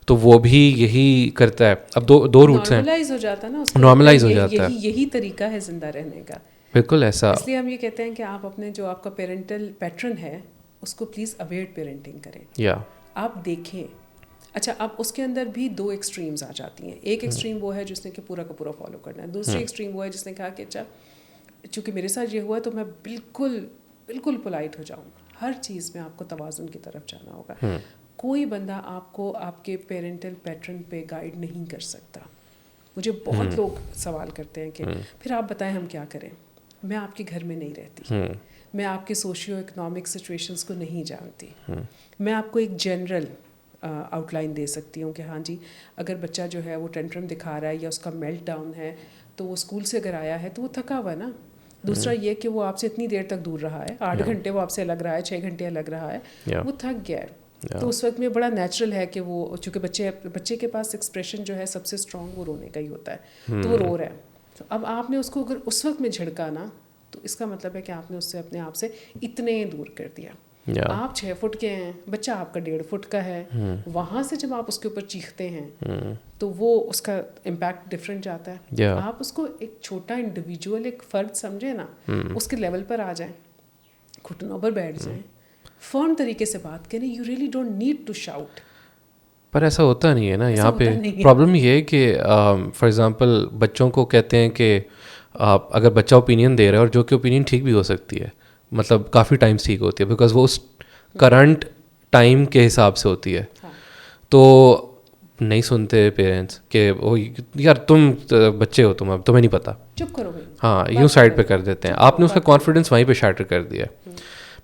تو وہ بھی یہی کرتا ہے. اب دو روٹس ہیں,
نارملائز ہو جاتا ہے نا,
نارملائز ہو جاتا ہے.
یہی طریقہ ہے زندہ رہنے کا.
بالکل ایسا,
اس لیے ہم یہ کہتے ہیں کہ آپ اپنے جو آپ کا پیرنٹل پیٹرن ہے اس کو پلیز اویئرڈ پیرنٹنگ کریں,
یا
آپ دیکھیں. اچھا, اب اس کے اندر بھی دو ایکسٹریمز آ جاتی ہیں. ایک ایکسٹریم وہ ہے جس نے کہ پورا کا پورا فالو کرنا ہے, دوسری ایکسٹریم وہ ہے جس نے کہا کہ اچھا چونکہ میرے ساتھ یہ ہوا تو میں بالکل پولائٹ ہو جاؤں, ہر چیز میں آپ کو توازن کی طرف جانا ہوگا. کوئی بندہ آپ کو آپ کے پیرنٹل پیٹرن پہ گائیڈ نہیں کر سکتا. مجھے بہت لوگ سوال کرتے ہیں کہ پھر آپ بتائیں ہم کیا کریں. میں آپ کے گھر میں نہیں رہتی, میں آپ کے سوشیو اکنامک سچویشنس کو نہیں جانتی, میں آپ کو ایک جنرل آؤٹ لائن دے سکتی ہوں کہ ہاں جی اگر بچہ جو ہے وہ ٹینٹرم دکھا رہا ہے یا اس کا میلٹ ڈاؤن ہے تو وہ اسکول سے اگر آیا ہے تو وہ تھکا ہوا ہے نا. دوسرا یہ کہ وہ آپ سے اتنی دیر تک دور رہا ہے, 8 گھنٹے وہ آپ سے الگ رہا ہے, 6 گھنٹے الگ رہا ہے, وہ تھک گیا ہے. تو اس وقت میں بڑا نیچرل ہے کہ وہ, چونکہ بچے کے پاس ایکسپریشن جو ہے سب سے اسٹرانگ وہ رونے کا ہی ہوتا ہے, تو وہ رو رہا ہے. تو اب آپ نے اس کو اگر اس وقت میں جھڑکا نا تو اس کا مطلب ہے کہ آپ نے اس سے اپنے آپ سے اتنے دور کر دیا. آپ 6 فٹ کے ہیں, بچہ آپ کا 1.5 فٹ کا ہے, وہاں سے جب آپ اس کے اوپر چیختے ہیں تو وہ اس کا امپیکٹ ڈفرینٹ جاتا ہے. آپ اس کو ایک چھوٹا انڈیویجول ایک فرد سمجھے نا, اس کے لیول پر آ جائیں, گھٹنوں پر بیٹھ جائیں, فرم طریقے سے بات کریں. You really don't need to shout.
پر ایسا ہوتا نہیں ہے نا یہاں پہ. پرابلم یہ ہے کہ فار ایگزامپل بچوں کو کہتے ہیں کہ اگر بچہ اوپینین دے رہا ہے, اور جو کہ اوپینین ٹھیک بھی ہو سکتی ہے, مطلب کافی ٹائم ٹھیک ہوتی ہے بیکاز وہ اس کرنٹ ٹائم کے حساب سے ہوتی ہے, تو نہیں سنتے پیرنٹس کہ وہ یار تم بچے ہو, تمہیں نہیں پتہ,
چپ کرو.
ہاں, یوں سائڈ پہ کر دیتے ہیں. آپ نے اس کا کانفیڈنس وہیں پہ شیٹر کر دیا.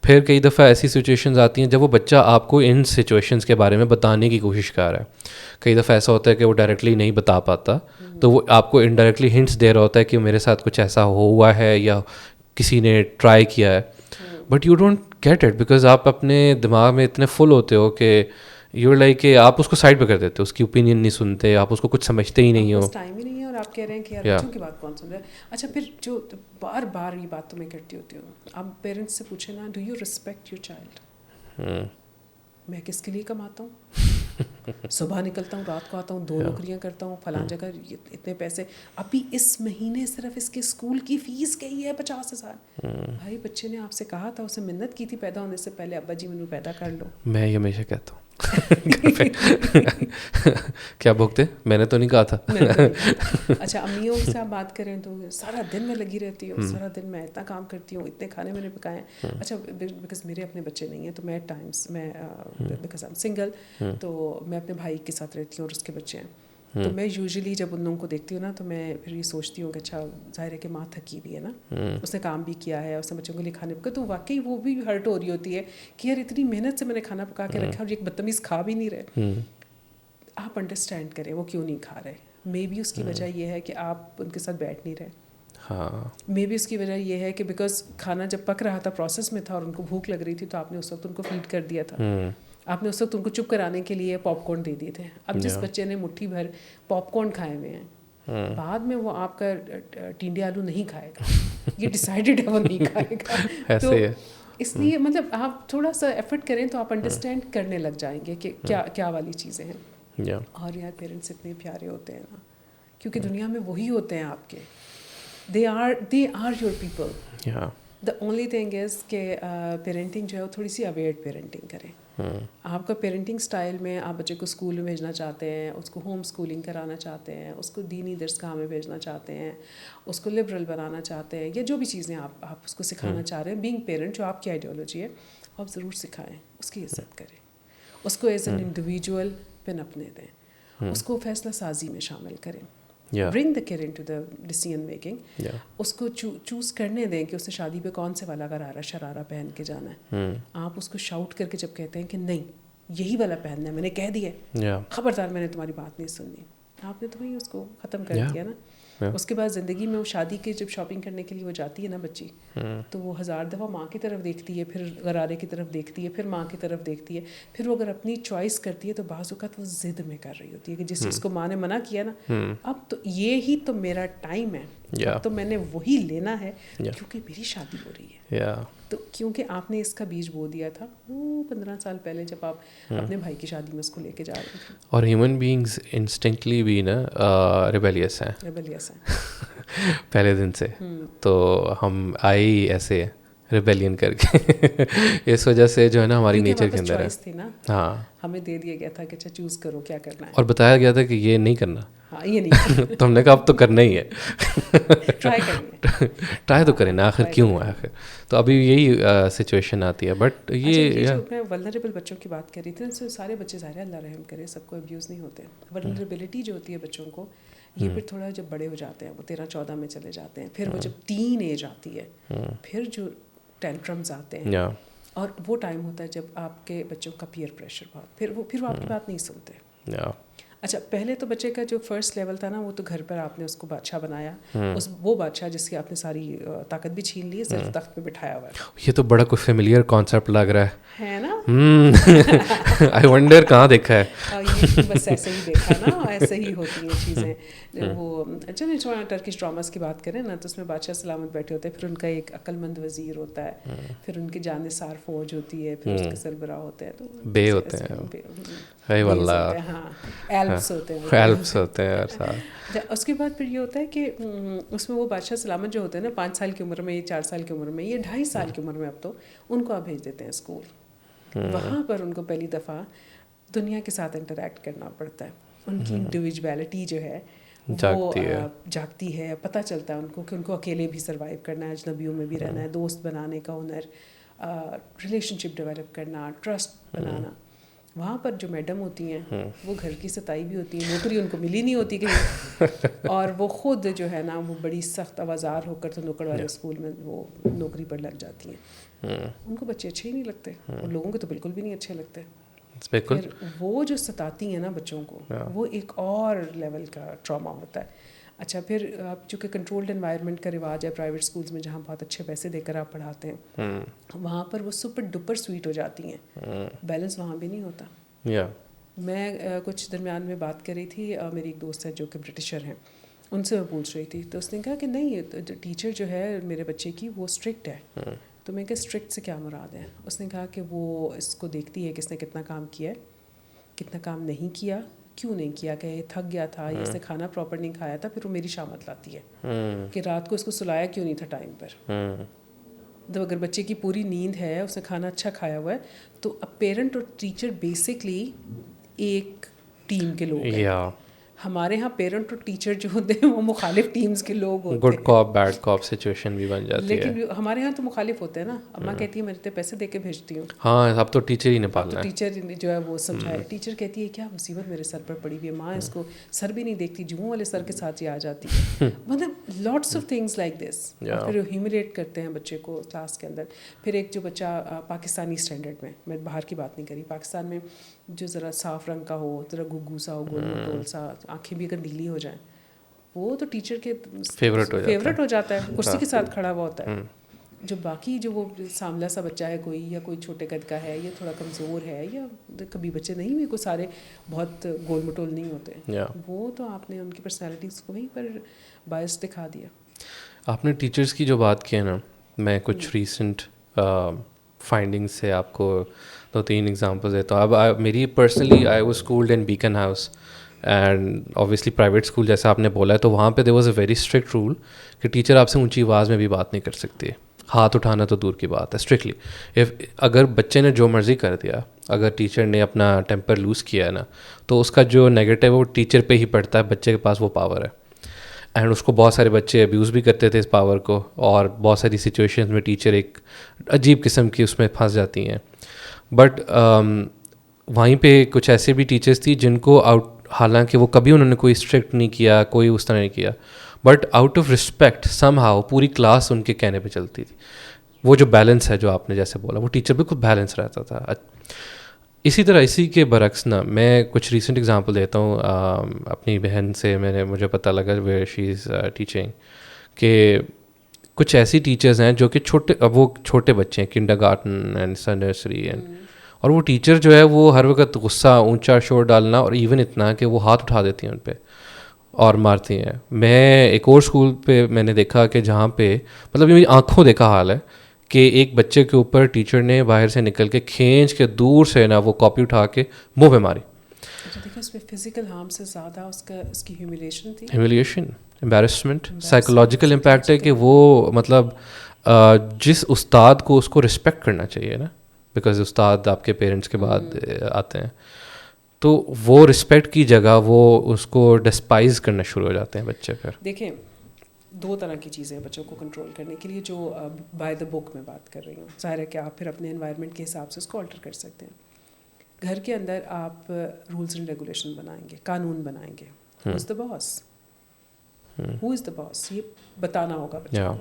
پھر کئی دفعہ ایسی سچویشنز آتی ہیں جب وہ بچہ آپ کو ان سچویشنز کے بارے میں بتانے کی کوشش کر رہا ہے. کئی دفعہ ایسا ہوتا ہے کہ وہ ڈائریکٹلی نہیں بتا پاتا, تو وہ آپ کو انڈائریکٹلی ہنٹس دے رہا ہوتا ہے کہ میرے ساتھ کچھ ایسا ہوا ہے یا کسی نے ٹرائی کیا ہے, but you don't get it because آپ اپنے دماغ میں اتنے فل ہوتے ہو کہ یو لائک کہ آپ اس کو سائڈ پہ کر دیتے ہو, اس کی اوپینین نہیں سنتے, آپ اس کو کچھ سمجھتے ہی نہیں ہو,
ٹائم ہی نہیں ہے, اور آپ کہہ رہے ہیں کہ یار بچوں کی بات کون سن رہا ہے. اچھا پھر جو بار بار یہ بات تو میں کرتی ہوتی ہوں, آپ پیرنٹس سے پوچھیں نا, do you respect your child? میں کس کے لیے کماتا ہوں, صبح نکلتا ہوں رات کو آتا ہوں, 2 نوکریاں کرتا ہوں, فلاں جگہ اتنے پیسے, ابھی اس مہینے صرف اس کے اسکول کی فیس گئی ہے 50,000. بھائی بچے نے آپ سے کہا تھا, اسے منت کی تھی پیدا ہونے سے پہلے, ابا جی مجھے پیدا کر لو.
میں یہ ہمیشہ کہتا ہوں کیا بھوگتے, میں نے تو نہیں کہا تھا.
اچھا امیوں سے آپ بات کریں تو سارا دن میں لگی رہتی ہوں, سارا دن میں اتنا کام کرتی ہوں, اتنے کھانے میں نے پکائے ہیں. اچھا بیکاز میرے اپنے بچے نہیں ہیں تو میں ٹائمس میں بیکاز آئی ایم سنگل, تو میں اپنے بھائی کے ساتھ رہتی ہوں اور اس کے بچے ہیں. تو میں یوزلی جب ان لوگوں کو دیکھتی ہوں نا, تو میں پھر یہ سوچتی ہوں کہ اچھا ظاہر ہے کہ ماں تھکی ہوئی ہے نا, اس نے کام بھی کیا ہے, اس نے بچوں کے لیے کھانے پکائے, تو واقعی وہ بھی ہرٹ ہو رہی ہوتی ہے کہ یار اتنی محنت سے میں نے کھانا پکا کے رکھا اور ایک بدتمیز کھا بھی نہیں رہے. آپ انڈرسٹینڈ کریں وہ کیوں نہیں کھا رہے. مے بی اس کی وجہ یہ ہے کہ آپ ان کے ساتھ بیٹھ نہیں رہے.
ہاں,
مے بی اس کی وجہ یہ ہے کہ بیکاز کھانا جب پک رہا تھا پروسیس میں تھا اور ان کو بھوک لگ رہی تھی, تو آپ نے اس وقت ان کو فیڈ کر دیا تھا, آپ نے اس وقت ان کو چپ کرانے کے لیے پاپ کارن دے دیے تھے. اب جس بچے نے مٹھی بھر پاپ کارن کھائے ہوئے ہیں, بعد میں وہ آپ کا ٹینڈے آلو نہیں کھائے گا, یہ ڈیسائیڈڈ ہے وہ نہیں کھائے گا. تو اس لیے مطلب آپ تھوڑا سا ایفرٹ کریں تو آپ انڈرسٹینڈ کرنے لگ جائیں گے کہ کیا والی چیزیں ہیں. اور یار پیرنٹس اتنے پیارے ہوتے ہیں نا, کیونکہ دنیا میں وہی ہوتے ہیں آپ کے, they are your people. The only thing is کہ پیرنٹنگ جو ہے وہ تھوڑی سی اویئر پیرنٹنگ کریں. آپ کا پیرنٹنگ اسٹائل میں آپ بچے کو اسکول میں بھیجنا چاہتے ہیں, اس کو ہوم اسکولنگ کرانا چاہتے ہیں, اس کو دینی درسگاہ میں بھیجنا چاہتے ہیں, اس کو لبرل بنانا چاہتے ہیں, یا جو بھی چیزیں آپ اس کو سکھانا چاہ رہے ہیں, بینگ پیرنٹ جو آپ کی آئیڈیالوجی ہے آپ ضرور سکھائیں, اس کی عزت کریں, اس کو ایز این انڈیویجول پنپنے دیں, اس کو فیصلہ سازی میں شامل کریں. Bring the care in to the decision making. اس کو چوز کرنے دیں کہ اسے شادی پہ کون سے والا غرارہ شرارہ پہن کے جانا ہے. آپ اس کو شاؤٹ کر کے جب کہتے ہیں کہ نہیں یہی والا پہننا ہے, میں نے کہہ دیا, خبردار میں نے تمہاری بات نہیں سننی, آپ نے تو وہی اس کو ختم کر دیا نا. اس کے بعد زندگی میں وہ شادی کے جب شاپنگ کرنے کے لیے وہ جاتی ہے نا بچی, تو وہ 1000 دفعہ ماں کی طرف دیکھتی ہے, پھر غرارے کی طرف دیکھتی ہے, پھر ماں کی طرف دیکھتی ہے, پھر وہ اگر اپنی چوائس کرتی ہے تو بعض اوقات وہ ضد میں کر رہی ہوتی ہے کہ جس چیز کو ماں نے منع کیا نا, اب تو یہی تو میرا ٹائم ہے, اب تو میں نے وہی لینا ہے کیونکہ میری شادی ہو رہی ہے. تو کیونکہ آپ نے اس کا بیج بو دیا تھا وہ 15 سال پہلے جب آپ اپنے بھائی کی شادی میں اس کو لے کے جا رہے تھے.
اور ہیومن بینگز انسٹنکٹلی بھی نا ریبیلیس ہیں پہلے دن سے, تو ہم آئے ہی ایسے ریبیلین کر کے اس وجہ سے جو ہے نا ہماری نیچر کے اندر ہے.
ہاں, ہمیں دے دیا گیا تھا کہ اچھا چوز کرو کیا کرنا ہے,
اور بتایا گیا تھا کہ یہ نہیں کرنا.
ہاں یہ نہیں
تو ہم نے کہا اب تو کرنا ہی ہے,
ٹرائی
تو کریں نا, آخر کیوں ہے آخر. تو ابھی یہی سچویشن آتی ہے. بٹ یہ
جو میں ولنریبل بچوں کی بات کر رہی تھی, تو سارے بچے ظاہر ہے اللہ رحم کرے سب کو ابیوز نہیں ہوتے. ولنریبلٹی جو ہوتی ہے بچوں کو, یہ پھر تھوڑا جب بڑے ہو جاتے ہیں, وہ 13-14 میں چلے جاتے ہیں, پھر وہ جب ٹین ایج آتی ہے, پھر جو ٹینٹرمز آتے ہیں, اور وہ ٹائم ہوتا ہے جب آپ کے بچوں کا پیئر پریشر بہت, پھر وہ آپ کی بات نہیں سنتے. اچھا پہلے تو بچے کا جو فرسٹ لیول تھا نا, وہ تو گھر پر آپ نے اس کو بادشاہ بنایا, وہ بادشاہ جس کی آپ نے ساری طاقت بھی چھین لی ہے, صرف تخت پہ بٹھایا ہوا ہے.
یہ تو بڑا کوئی فیملیئر کانسیپٹ لگ رہا
ہے نا,
آئی ونڈر کہاں دیکھا ہے.
بس ایسے ہی دیکھا نا, ایسے ہی ہوتی ہیں چیزیں. وہ چلیں ٹرکش ڈراماز کی بات کریں نا, تو اس میں بادشاہ سلامت بیٹھے ہوتے ہیں, پھر ان کا ایک عقل مند وزیر ہوتا ہے, پھر ان کی جانثار فوج ہوتی ہے, پھر اس کے سربراہ ہوتے ہیں, تو
بے ہوتے ہیں, واللہ
ہاں ایلپس ہوتے ہیں,
ایلپس ہوتے ہیں.
اس کے بعد پھر یہ ہوتا ہے کہ اس میں وہ بادشاہ سلامت جو ہوتے ہیں نا 5 سال کی عمر میں, یہ 4 سال کی عمر میں, یہ 2.5 سال کی عمر میں, اب تو ان کو آپ بھیج دیتے ہیں اسکول. وہاں پر ان کو پہلی دفعہ دنیا کے ساتھ انٹریکٹ کرنا پڑتا ہے, ان کی انڈیویجویلٹی جو ہے وہ جاگتی ہے, پتہ چلتا ہے ان کو کہ ان کو اکیلے بھی سروائیو کرنا ہے, اجنبیوں میں بھی رہنا ہے, دوست بنانے کا ہنر, ریلیشن شپ ڈیولپ کرنا, ٹرسٹ بنانا. وہاں پر جو میڈم ہوتی ہیں وہ گھر کی ستائی بھی ہوتی ہیں, نوکری ان کو ملی نہیں ہوتی کہیں, اور وہ خود جو ہے نا وہ بڑی سخت آوازار ہو کر تو نوکر والے اسکول میں وہ نوکری پر لگ جاتی ہیں. ان کو بچے اچھے ہی نہیں لگتے, اور لوگوں کو تو بالکل بھی نہیں اچھے لگتے. پھر وہ جو ستاتی ہیں نا بچوں کو, وہ ایک اور لیول کا ٹراما ہوتا ہے. اچھا, پھر آپ چونکہ کنٹرولڈ انوائرمنٹ کا رواج ہے پرائیویٹ اسکولس میں جہاں بہت اچھے پیسے دے کر آپ پڑھاتے ہیں, وہاں پر وہ سپر ڈپر سویٹ ہو جاتی ہیں, بیلنس وہاں بھی نہیں ہوتا. میں کچھ درمیان میں بات کر رہی تھی, میری ایک دوست ہے جو کہ برٹشر ہیں, ان سے میں پوچھ رہی تھی, تو اس نے کہا کہ نہیں, ٹیچر جو ہے میرے بچے کی وہ اسٹرکٹ ہے. تو میں کہ اسٹرکٹ سے کیا مراد ہے؟ اس نے کہا کہ وہ اس کو دیکھتی ہے کہ اس نے کتنا کام کیا ہے, کتنا کام نہیں کیا, کیوں نہیں کیا, کہ یہ تھک گیا تھا یا اس نے کھانا پراپر نہیں کھایا تھا, پھر وہ میری شامت لاتی ہے کہ رات کو اس کو سلایا کیوں نہیں تھا ٹائم پر. تو اگر بچے کی پوری نیند ہے, اس نے کھانا اچھا کھایا ہوا ہے, تو اب پیرنٹ اور ٹیچر بیسکلی ایک ٹیم کے لوگ ہیں. ہمارے ہاں پیرنٹ اور ٹیچر جو ہوتے ہیں وہ مخالف ٹیمز کے لوگ ہوتے ہیں,
گڈ کاپ بیڈ کاپ سچویشن بھی بن جاتی ہے.
لیکن ہمارے ہاں تو مخالف ہوتے ہیں نا. اماں کہتی ہے میں اتنے پیسے دے کے بھیجتی ہوں,
ہاں اب تو ٹیچر ہی نے پالنا ہے.
ٹیچر جو ہے وہ سمجھائے. ٹیچر کہتی ہے کیا مصیبت میرے سر پر پڑی ہوئی ہے, ماں اس کو سر بھی نہیں دیکھتی, جوؤں والے سر کے ساتھ ہی آ جاتی ہے. مطلب lots of things like this. اور پھر ہیوملیٹ کرتے ہیں بچے کو کلاس کے اندر. پھر ایک جو بچہ پاکستانی اسٹینڈرڈ میں باہر کی بات نہیں کری, پاکستان میں جو ذرا صاف رنگ کا ہو, ذرا گگو سا ہو, گول مٹول سا, آنکھیں بھی اگر نیلی ہو جائیں, وہ تو ٹیچر کے فیوریٹ ہو جاتا ہے, کرسی کے ساتھ کھڑا ہوا ہوتا ہے. جو باقی جو وہ ساملا سا بچہ ہے کوئی, یا کوئی چھوٹے قد کا ہے, یا تھوڑا کمزور ہے, یا کبھی بچے نہیں ہوئے, کوئی سارے بہت گول مٹول نہیں ہوتے, وہ تو آپ نے ان کی پرسنالٹیز کو وہیں پر باعث دکھا دیا.
آپ نے ٹیچرس کی جو بات کی ہے نا, میں کچھ ریسنٹ فائنڈنگس سے آپ کو 2-3 ایگزامپلس دیتا ہوں. اب میری personally I was schooled in Beaconhouse, and obviously private school جیسا آپ نے بولا ہے, تو وہاں پہ there was a very strict rule کہ ٹیچر آپ سے اونچی آواز میں بھی بات نہیں کر سکتی ہے, ہاتھ اٹھانا تو دور کی بات ہے, اسٹرکٹلی. اگر بچے نے جو مرضی کر دیا, اگر ٹیچر نے اپنا ٹیمپر لوز کیا ہے نا, تو اس کا جو نیگیٹو ہے وہ ٹیچر پہ ہی پڑتا ہے, بچے کے پاس وہ پاور ہے. اینڈ اس کو بہت سارے بچے ابیوز بھی کرتے تھے اس پاور کو, اور بہت ساری سچویشنز میں ٹیچر ایک عجیب قسم کی اس میں پھنس جاتی ہیں. بٹ وہیں پہ کچھ ایسے بھی ٹیچرس تھی جن کو حالانکہ وہ کبھی انہوں نے کوئی اسٹرکٹ نہیں کیا, کوئی اس طرح نہیں کیا, but out of respect some how پوری کلاس ان کے کہنے پہ چلتی تھی. وہ جو بیلنس ہے جو آپ نے جیسے بولا, وہ ٹیچر بالکل بیلنس رہتا تھا. اسی طرح اسی کے برعکس نا, میں کچھ ریسنٹ ایگزامپل دیتا ہوں. اپنی بہن سے مجھے پتہ لگا ویئر شی از ٹیچنگ کہ کچھ ایسی ٹیچرز ہیں جو کہ وہ چھوٹے بچے ہیں, کنڈر گارٹن اینڈ نرسری اینڈ, اور وہ ٹیچر جو ہے وہ ہر وقت غصہ, اونچا شور ڈالنا, اور ایون اتنا کہ وہ ہاتھ اٹھا دیتی ہیں ان پہ اور مارتی ہیں. میں ایک اور اسکول پہ میں نے دیکھا کہ جہاں پہ مطلب میری آنکھوں دیکھا حال ہے کہ ایک بچے کے اوپر ٹیچر نے باہر سے نکل کے کھینچ کے دور سے نا وہ کاپی اٹھا کے منہ پہ ماری.
دیکھیں اس میں فزیکل ہارم سے زیادہ اس کی ہیومیلیشن تھی,
ہیومیلیشن, امبیرسمنٹ, سائیکولوجیکل امپیکٹ ہے کہ وہ مطلب جس استاد کو اس کو رسپیکٹ کرنا چاہیے نا, بیکاز استاد آپ کے پیرنٹس کے بعد آتے ہیں, تو وہ رسپیکٹ کی جگہ وہ اس کو ڈسپائز کرنا شروع ہو جاتے ہیں بچے. پھر
دیکھیں 2 طرح کی چیزیں ہیں بچوں کو کنٹرول کرنے کے لیے, جو بائی دا بک میں بات کر رہی ہوں. ظاہر ہے کہ آپ پھر اپنے انوائرمنٹ کے حساب سے اس کو آلٹر کر سکتے ہیں. گھر کے اندر آپ رولز اینڈ ریگولیشن بنائیں گے, قانون بنائیں گے. ہو از دا باس, ہو از دا باس, یہ بتانا ہوگا بچوں کو.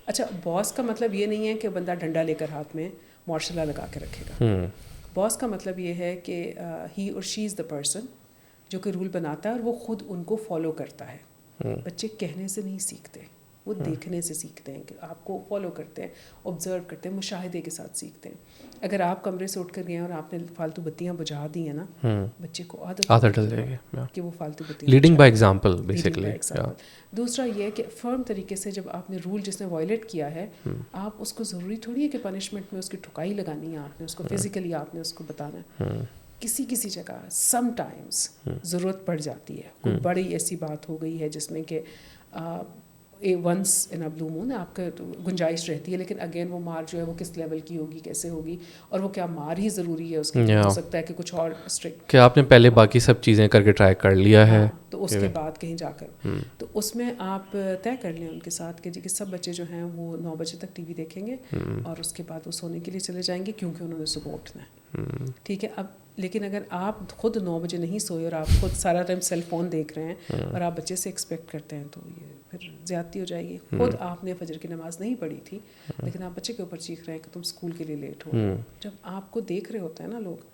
اچھا, باس کا مطلب یہ نہیں ہے کہ بندہ ڈنڈا لے کر ہاتھ میں مارشل لا لگا کے رکھے گا. باس کا مطلب یہ ہے کہ ہی اور شی از دا پرسن جو کہ رول بناتا ہے اور وہ خود ان کو فالو کرتا ہے. بچے کہنے سے نہیں سیکھتے, وہ دیکھنے سے سیکھتے ہیں, کہ آپ کو فالو کرتے ہیں, آبزرو کرتے ہیں, مشاہدے کے ساتھ سیکھتے ہیں. اگر آپ کمرے سے اٹھ کر گئے ہیں اور آپ نے فالتو بتیاں بجھا دی ہیں نا, بچے کو عادت ڈل جائے گی کہ وہ فالتو بتیاں,
لیڈنگ بائی ایگزامپل بیسیکلی.
دوسرا یہ ہے کہ فرم طریقے سے جب آپ نے رول جس نے وائلیٹ کیا ہے, آپ اس کو ضروری تھوڑی ہے کہ پنشمنٹ میں اس کی ٹھکائی لگانی ہے, آپ نے اس کو فزیکلی آپ نے اس کو بتانا ہے. کسی جگہ سم ٹائمز ضرورت پڑ جاتی ہے, کوئی بڑی ایسی بات ہو گئی ہے جس میں کہ ونس ان اے بلو مون آپ کا گنجائش رہتی ہے, لیکن اگین وہ مار جو ہے وہ کس لیول کی ہوگی, کیسے ہوگی, اور وہ کیا مار ہی ضروری ہے اس کے لیے, ہو سکتا ہے کہ کچھ اور اسٹرکٹ
کہ آپ نے پہلے باقی سب چیزیں کر کے ٹرائی کر لیا ہے,
تو اس کے بعد کہیں جا کر تو اس میں آپ طے کر لیں ان کے ساتھ کہ سب بچے جو ہیں وہ 9 بجے تک ٹی وی دیکھیں گے, اور اس کے بعد وہ سونے کے لیے چلے جائیں گے, کیونکہ انہوں نے صبح اٹھنا ہے. ٹھیک ہے, اب لیکن اگر آپ خود 9 بجے نہیں سوئے اور آپ خود سارا ٹائم سیل فون دیکھ رہے ہیں اور آپ بچے سے ایکسپیکٹ کرتے ہیں تو یہ پھر زیادتی ہو جائے گی. خود آپ نے فجر کی نماز نہیں پڑھی تھی لیکن آپ بچے کے اوپر چیخ رہے ہیں کہ تم اسکول کے لیے لیٹ ہو. جب آپ کو دیکھ رہے ہوتے ہیں نا لوگ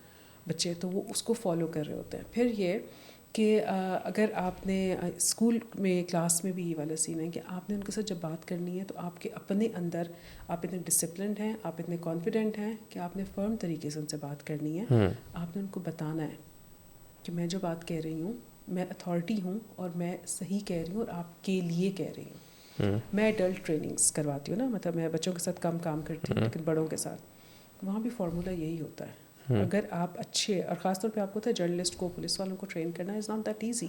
بچے تو وہ اس کو فالو کر رہے ہوتے ہیں. پھر یہ کہ اگر آپ نے اسکول میں کلاس میں بھی یہ والا سین ہے کہ آپ نے ان کے ساتھ جب بات کرنی ہے تو آپ کے اپنے اندر آپ اتنے ڈسپلنڈ ہیں, آپ اتنے کانفیڈنٹ ہیں کہ آپ نے فرم طریقے سے ان سے بات کرنی ہے. آپ نے ان کو بتانا ہے کہ میں جو بات کہہ رہی ہوں میں اتھارٹی ہوں اور میں صحیح کہہ رہی ہوں اور آپ کے لیے کہہ رہی ہوں. میں ایڈلٹ ٹریننگس کرواتی ہوں نا, مطلب میں بچوں کے ساتھ کم کام کرتی ہوں لیکن بڑوں کے ساتھ وہاں بھی فارمولہ یہی ہوتا ہے. اگر آپ اچھے, اور خاص طور پہ آپ کو پتہ ہے جرنلسٹ کو پولیس والوں کو ٹرین کرنا is not that easy.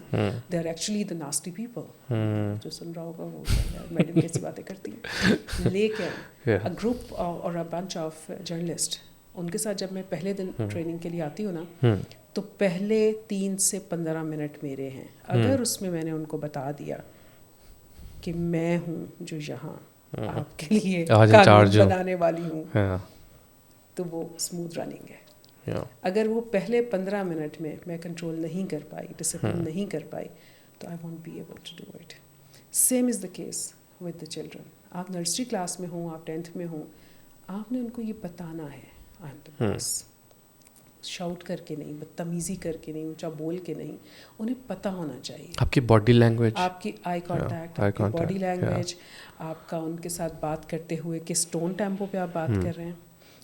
They are actually the nasty people. جو سن رہا ہوگا وہ میڈم کیسی باتیں کرتی ہیں. لیکن اے گروپ اور اے بنچ آف جرنلسٹ, ان کے ساتھ جب میں پہلے دن ٹریننگ کے لیے آتی ہوں نا تو پہلے 3 سے 15 منٹ میرے ہیں. اگر اس میں نے ان کو بتا دیا کہ میں ہوں جو یہاں آپ کے لیے قانون بنانے والی ہوں تو وہ اسموتھ رننگ ہے. اگر وہ پہلے 15 منٹ میں کنٹرول نہیں کر پائی, ڈسپلن نہیں کر پائی تو I won't be able to do it. Same is the case with the children. آپ نرسری کلاس میں ہوں, آپ 10th میں ہوں, آپ نے ان کو یہ بتانا ہے I am the boss. Shout کر کے نہیں, بدتمیزی کر کے نہیں, اونچا بول کے نہیں, انہیں پتہ ہونا چاہیے.
آپ کی باڈی لینگویج,
آپ کی آئی کانٹیکٹ, آپ کی باڈی لینگویج, آپ کا ان کے ساتھ بات کرتے ہوئے کس ٹون ٹیمپو پہ آپ بات کر رہے ہیں.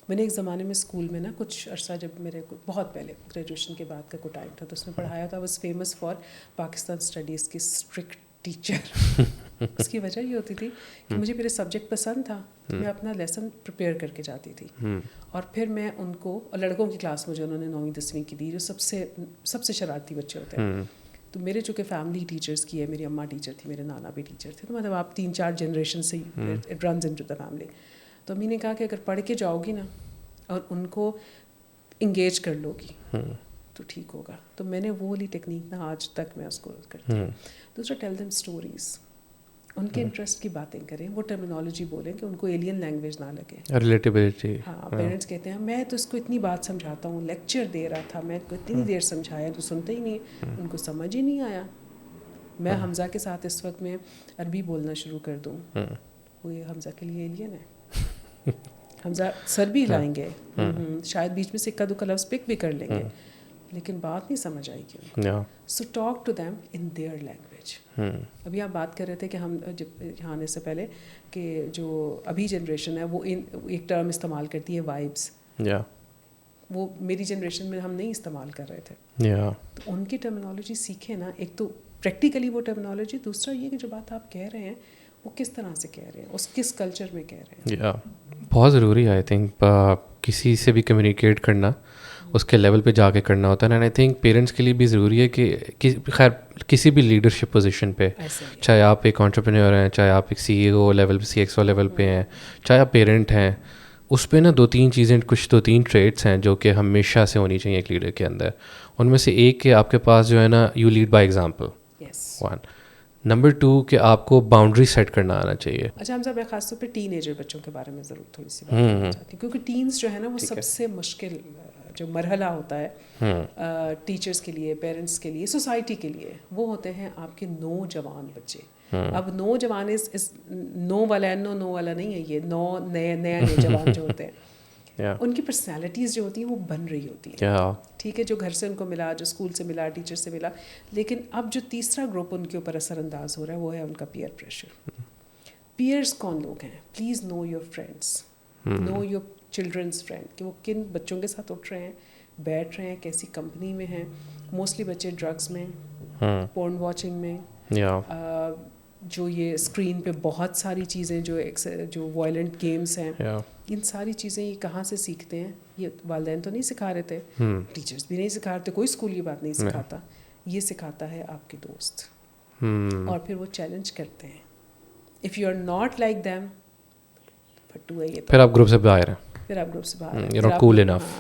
میں نے ایک زمانے میں اسکول میں نا کچھ عرصہ, جب میرے بہت پہلے گریجویشن کے بعد کا کوئی ٹائم تھا, تو اس میں پڑھایا تھا. Was famous for Pakistan studies کی اسٹرکٹ ٹیچر. اس کی وجہ یہ ہوتی تھی کہ مجھے میرے سبجیکٹ پسند تھا تو میں اپنا لیسن پریپیئر کر کے جاتی تھی. اور پھر میں ان کو, لڑکوں کی کلاس میں جو انہوں نے 9ویں 10ویں کی دی, جو سب سے شرارتی بچے ہوتے ہیں, تو میرے چونکہ فیملی ٹیچرس کی ہے, میری اماں ٹیچر تھی, میرے نانا بھی ٹیچر تھے, تو مطلب آپ 3-4 جنریشن سے it runs in to the family. تو امی نے کہا کہ اگر پڑھ کے جاؤ گی نا اور ان کو انگیج کر لو گی تو ٹھیک ہوگا. تو میں نے وہ والی ٹیکنیک نا آج تک میں اس کو کرتی ہوں. دوسرا, ٹیل دیم اسٹوریز. ان کے انٹرسٹ کی باتیں کریں, وہ ٹرمینالوجی بولیں کہ ان کو ایلین لینگویج نہ لگے.
ریلیٹیبلٹی.
ہاں, پیرنٹس کہتے ہیں میں تو اس کو اتنی بات سمجھاتا ہوں, لیکچر دے رہا تھا, میں کو اتنی دیر سمجھایا تو سنتے ہی نہیں, ان کو سمجھ ہی نہیں آیا. میں حمزہ کے ساتھ اس وقت میں عربی بولنا شروع کر دوں, وہ یہ حمزہ کے لیے ایلین ہے. حمزہ سر بھی ہلائیں گے, شاید بیچ میں سے اکا دکا لفظ پک بھی کر لیں گے, لیکن بات نہیں سمجھ آئے گی. So talk to them in their language. ابھی آپ بات کر رہے تھے کہ ہم جب یہاں آنے سے پہلے کہ جو ابھی جنریشن ہے وہ ایک ٹرم استعمال کرتی ہے وائبس. وہ میری جنریشن میں ہم نہیں استعمال کر رہے تھے. تو ان کی ٹرمینالوجی سیکھیں نا, ایک تو پریکٹیکلی وہ ٹرمینالوجی, دوسرا یہ کہ جو بات آپ کہہ رہے ہیں وہ کس طرح سے کہہ رہے ہیں, اس کس کلچر میں کہہ رہے ہیں.
بہت ضروری ہے آئی تھنک کسی سے بھی کمیونیکیٹ کرنا, اس کے لیول پہ جا کے کرنا ہوتا ہے. اینڈ آئی تھنک پیرنٹس کے لیے بھی ضروری ہے کہ خیر کسی بھی لیڈرشپ پوزیشن پہ, چاہے آپ ایک انٹرپرینور ہیں, چاہے آپ ایک CEO لیول پہ, CXO لیول پہ ہیں, چاہے آپ پیرنٹ ہیں, اس پہ نا 2-3 چیزیں, کچھ 2-3 ٹریٹس ہیں جو کہ ہمیشہ سے ہونی چاہیے ایک لیڈر کے اندر. ان میں سے ایک کہ آپ کے پاس جو ہے نا you led by example. 1 number 2 کہ آپ کو باؤنڈری سیٹ کرنا آنا چاہیے.
اچھا حمزہ, میں خاص طور پہ ٹین ایجر بچوں کے بارے میں ضرور تھوڑی سی بات کرنا چاہتی ہوں, کیونکہ ٹینز جو ہے نا وہ سب سے مشکل جو مرحلہ ہوتا ہے ٹیچرس کے لیے, پیرنٹس کے لیے, سوسائٹی کے لیے. وہ ہوتے ہیں آپ کے نوجوان بچے. اب نوجوان نو والا نو والا نہیں ہے, یہ نیا نوجوان جو ہوتے ہیں ان کی پرسنالٹیز جو ہوتی ہیں وہ بن رہی ہوتی ہیں. ٹھیک ہے, جو گھر سے ان کو ملا, جو اسکول سے ملا, ٹیچر سے ملا, لیکن اب جو تیسرا گروپ ان کے اوپر اثر انداز ہو رہا ہے وہ ہے ان کا پیئر پریشر. پیئرس کون لوگ ہیں؟ Please know your friends, know your childrens friend, کہ وہ کن بچوں کے ساتھ اٹھ رہے ہیں, بیٹھ رہے ہیں, کیسی کمپنی میں ہیں. موسٹلی بچے ڈرگس میں, پورن واچنگ میں, جو یہ اسکرین پہ بہت ساری چیزیں جو وائلنٹ گیمس ہیں, ان ساری چیزیں یہ کہاں سے سیکھتے ہیں؟ یہ والدین تو نہیں سکھا رہے تھے, ٹیچرس بھی نہیں سکھا رہے تھے, کوئی اسکول یہ بات نہیں سکھاتا. یہ سکھاتا ہے آپ کے دوست, اور پھر وہ چیلنج کرتے ہیں. If you are not like them, پھٹو ہے یہ,
پھر آپ گروپ سے باہر ہیں,
پھر آپ گروپ سے باہر ہیں,
you're not cool enough.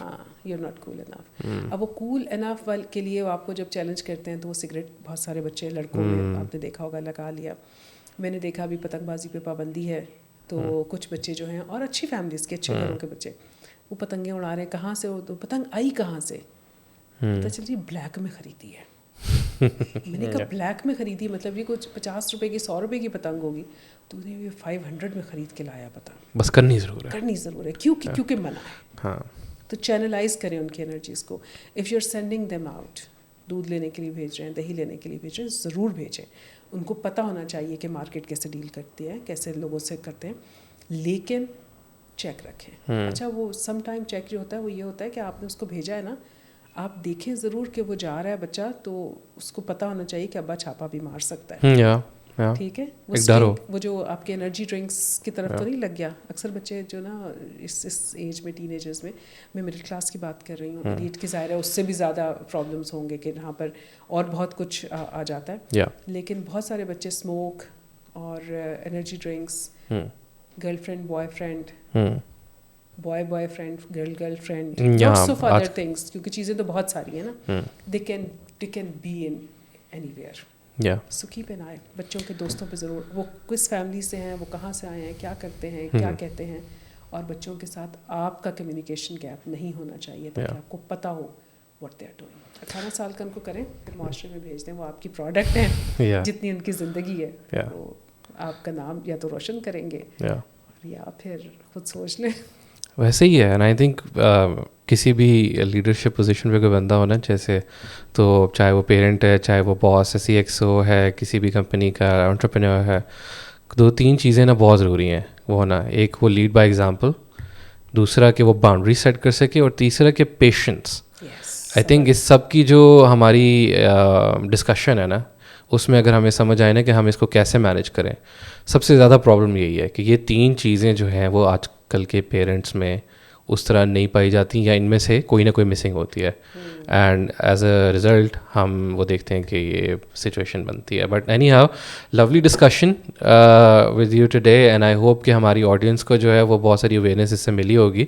you're not cool enough. اب وہ کول انف کے لیے آپ کو جب چیلنج کرتے ہیں تو وہ سگریٹ بہت سارے بچے لڑکوں میں آپ نے دیکھا ہوگا لگا لیا. میں نے دیکھا ابھی پتنگ بازی پہ پابندی ہے تو کچھ بچے جو ہیں, اور اچھی فیملیز کے, اچھے گھروں کے بچے, وہ پتنگیں اڑا رہے ہیں. کہاں سے, وہ تو پتنگ آئی کہاں سے, پتہ چلی بلیک میں خریدی ہے. میں نے کہا بلیک میں خریدی مطلب یہ کچھ 50 روپے کی 100 روپے کی پتنگ ہوگی, تو نے یہ 500 میں خرید کے لایا پتنگ.
بس کرنی ضرور ہے
کیونکہ منع ہے. ہاں تو چینلائز کریں ان کی انرجیز کو. If you are sending them out, دودھ لینے کے لیے بھیج رہے ہیں, دہی لینے کے لیے بھیج رہے ہیں, ضرور بھیجیں. ان کو پتہ ہونا چاہیے کہ مارکیٹ کیسے ڈیل کرتی ہے, کیسے لوگوں سے کرتے ہیں, لیکن چیک رکھیں. اچھا وہ سم ٹائم چیک جو ہوتا ہے وہ یہ ہوتا ہے کہ آپ نے اس کو بھیجا ہے نا, آپ دیکھیں ضرور کہ وہ جا رہا ہے بچہ, تو اس کو پتہ ہونا چاہیے کہ ابا چھاپا بھی مار سکتا ہے. ٹھیک ہے, وہ جو آپ کے انرجی ڈرنکس کی طرف تو نہیں لگ گیا. اکثر بچے جو نا اس ایج میں ٹین ایجرز میں مڈل کلاس کی بات کر رہی ہوں, ایلیٹ کی ظاہر ہے اس سے بھی زیادہ پرابلمس ہوں گے کہ یہاں پر اور بہت کچھ آ جاتا ہے. لیکن بہت سارے بچے اسموک اور energy drinks, girlfriend boyfriend, boyfriend girlfriend, lots of other things, کیونکہ چیزیں تو بہت ساری ہیں نا, they can be in anywhere. So keep an eye. بچوں کے دوستوں پہ ضرور, وہ کس فیملی سے ہیں, وہ کہاں سے آئے ہیں, کیا کرتے ہیں, کیا کہتے ہیں, اور بچوں کے ساتھ آپ کا کمیونیکیشن گیپ نہیں ہونا چاہیے تاکہ آپ کو پتہ ہو واٹ دے آر ڈوئنگ. 18 سال کا ان کو کریں, پھر معاشرے میں بھیج دیں, وہ آپ کی پروڈکٹ ہیں, جتنی ان کی زندگی ہے وہ آپ کا نام یا تو روشن کریں گے یا پھر خود سوچ لیں.
ویسے ہی ہے. اینڈ آئی تھنک کسی بھی لیڈرشپ پوزیشن پہ کوئی بندہ ہونا جیسے, تو چاہے وہ پیرنٹ ہے, چاہے وہ باس ہے, سی ایکس او ہے, کسی بھی کمپنی کا انٹرپرینور ہے, 2-3 چیزیں نا بہت ضروری ہیں وہ ہونا. ایک وہ لیڈ بائی ایگزامپل, دوسرا کہ وہ باؤنڈری سیٹ کر سکے, اور تیسرا کہ پیشنس. آئی تھنک اس سب کی جو ہماری ڈسکشن ہے نا, اس میں اگر ہمیں سمجھ آئے نا کہ ہم اس کو کیسے مینیج کریں, سب سے زیادہ پرابلم یہی ہے کہ یہ 3 چیزیں جو ہیں وہ آج کل کے پیرنٹس میں اس طرح نہیں پائی جاتی, یا ان میں سے کوئی نہ کوئی مسنگ ہوتی ہے. اینڈ ایز اے ریزلٹ ہم وہ دیکھتے ہیں کہ یہ سچویشن بنتی ہے. But any how, lovely discussion with you today, and I hope کہ ہماری آڈینس کو جو ہے وہ بہت ساری اویئرنیس اس سے ملی ہوگی.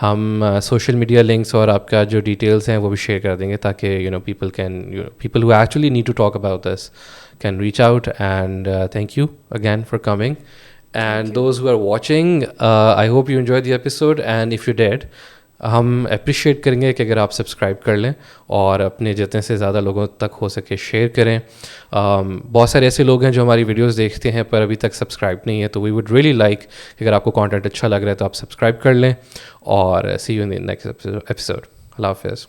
ہم سوشل میڈیا لنکس اور آپ کا جو ڈیٹیلس ہیں وہ بھی شیئر کر دیں گے, تاکہ people who actually need to talk about this can reach out. And thank you again for coming. And those who are watching, I hope you enjoyed the episode. And if you did, ہم اپریشیٹ کریں گے کہ اگر آپ سبسکرائب کر لیں اور اپنے جتنے سے زیادہ لوگوں تک ہو سکے شیئر کریں. بہت سارے ایسے لوگ ہیں جو ہماری ویڈیوز دیکھتے ہیں پر ابھی تک سبسکرائب نہیں ہے, تو وی وڈ ریئلی لائک کہ اگر آپ کو کانٹینٹ اچھا لگ رہا ہے تو آپ سبسکرائب کر لیں. اور see you in the next episode. اللہ حافظ.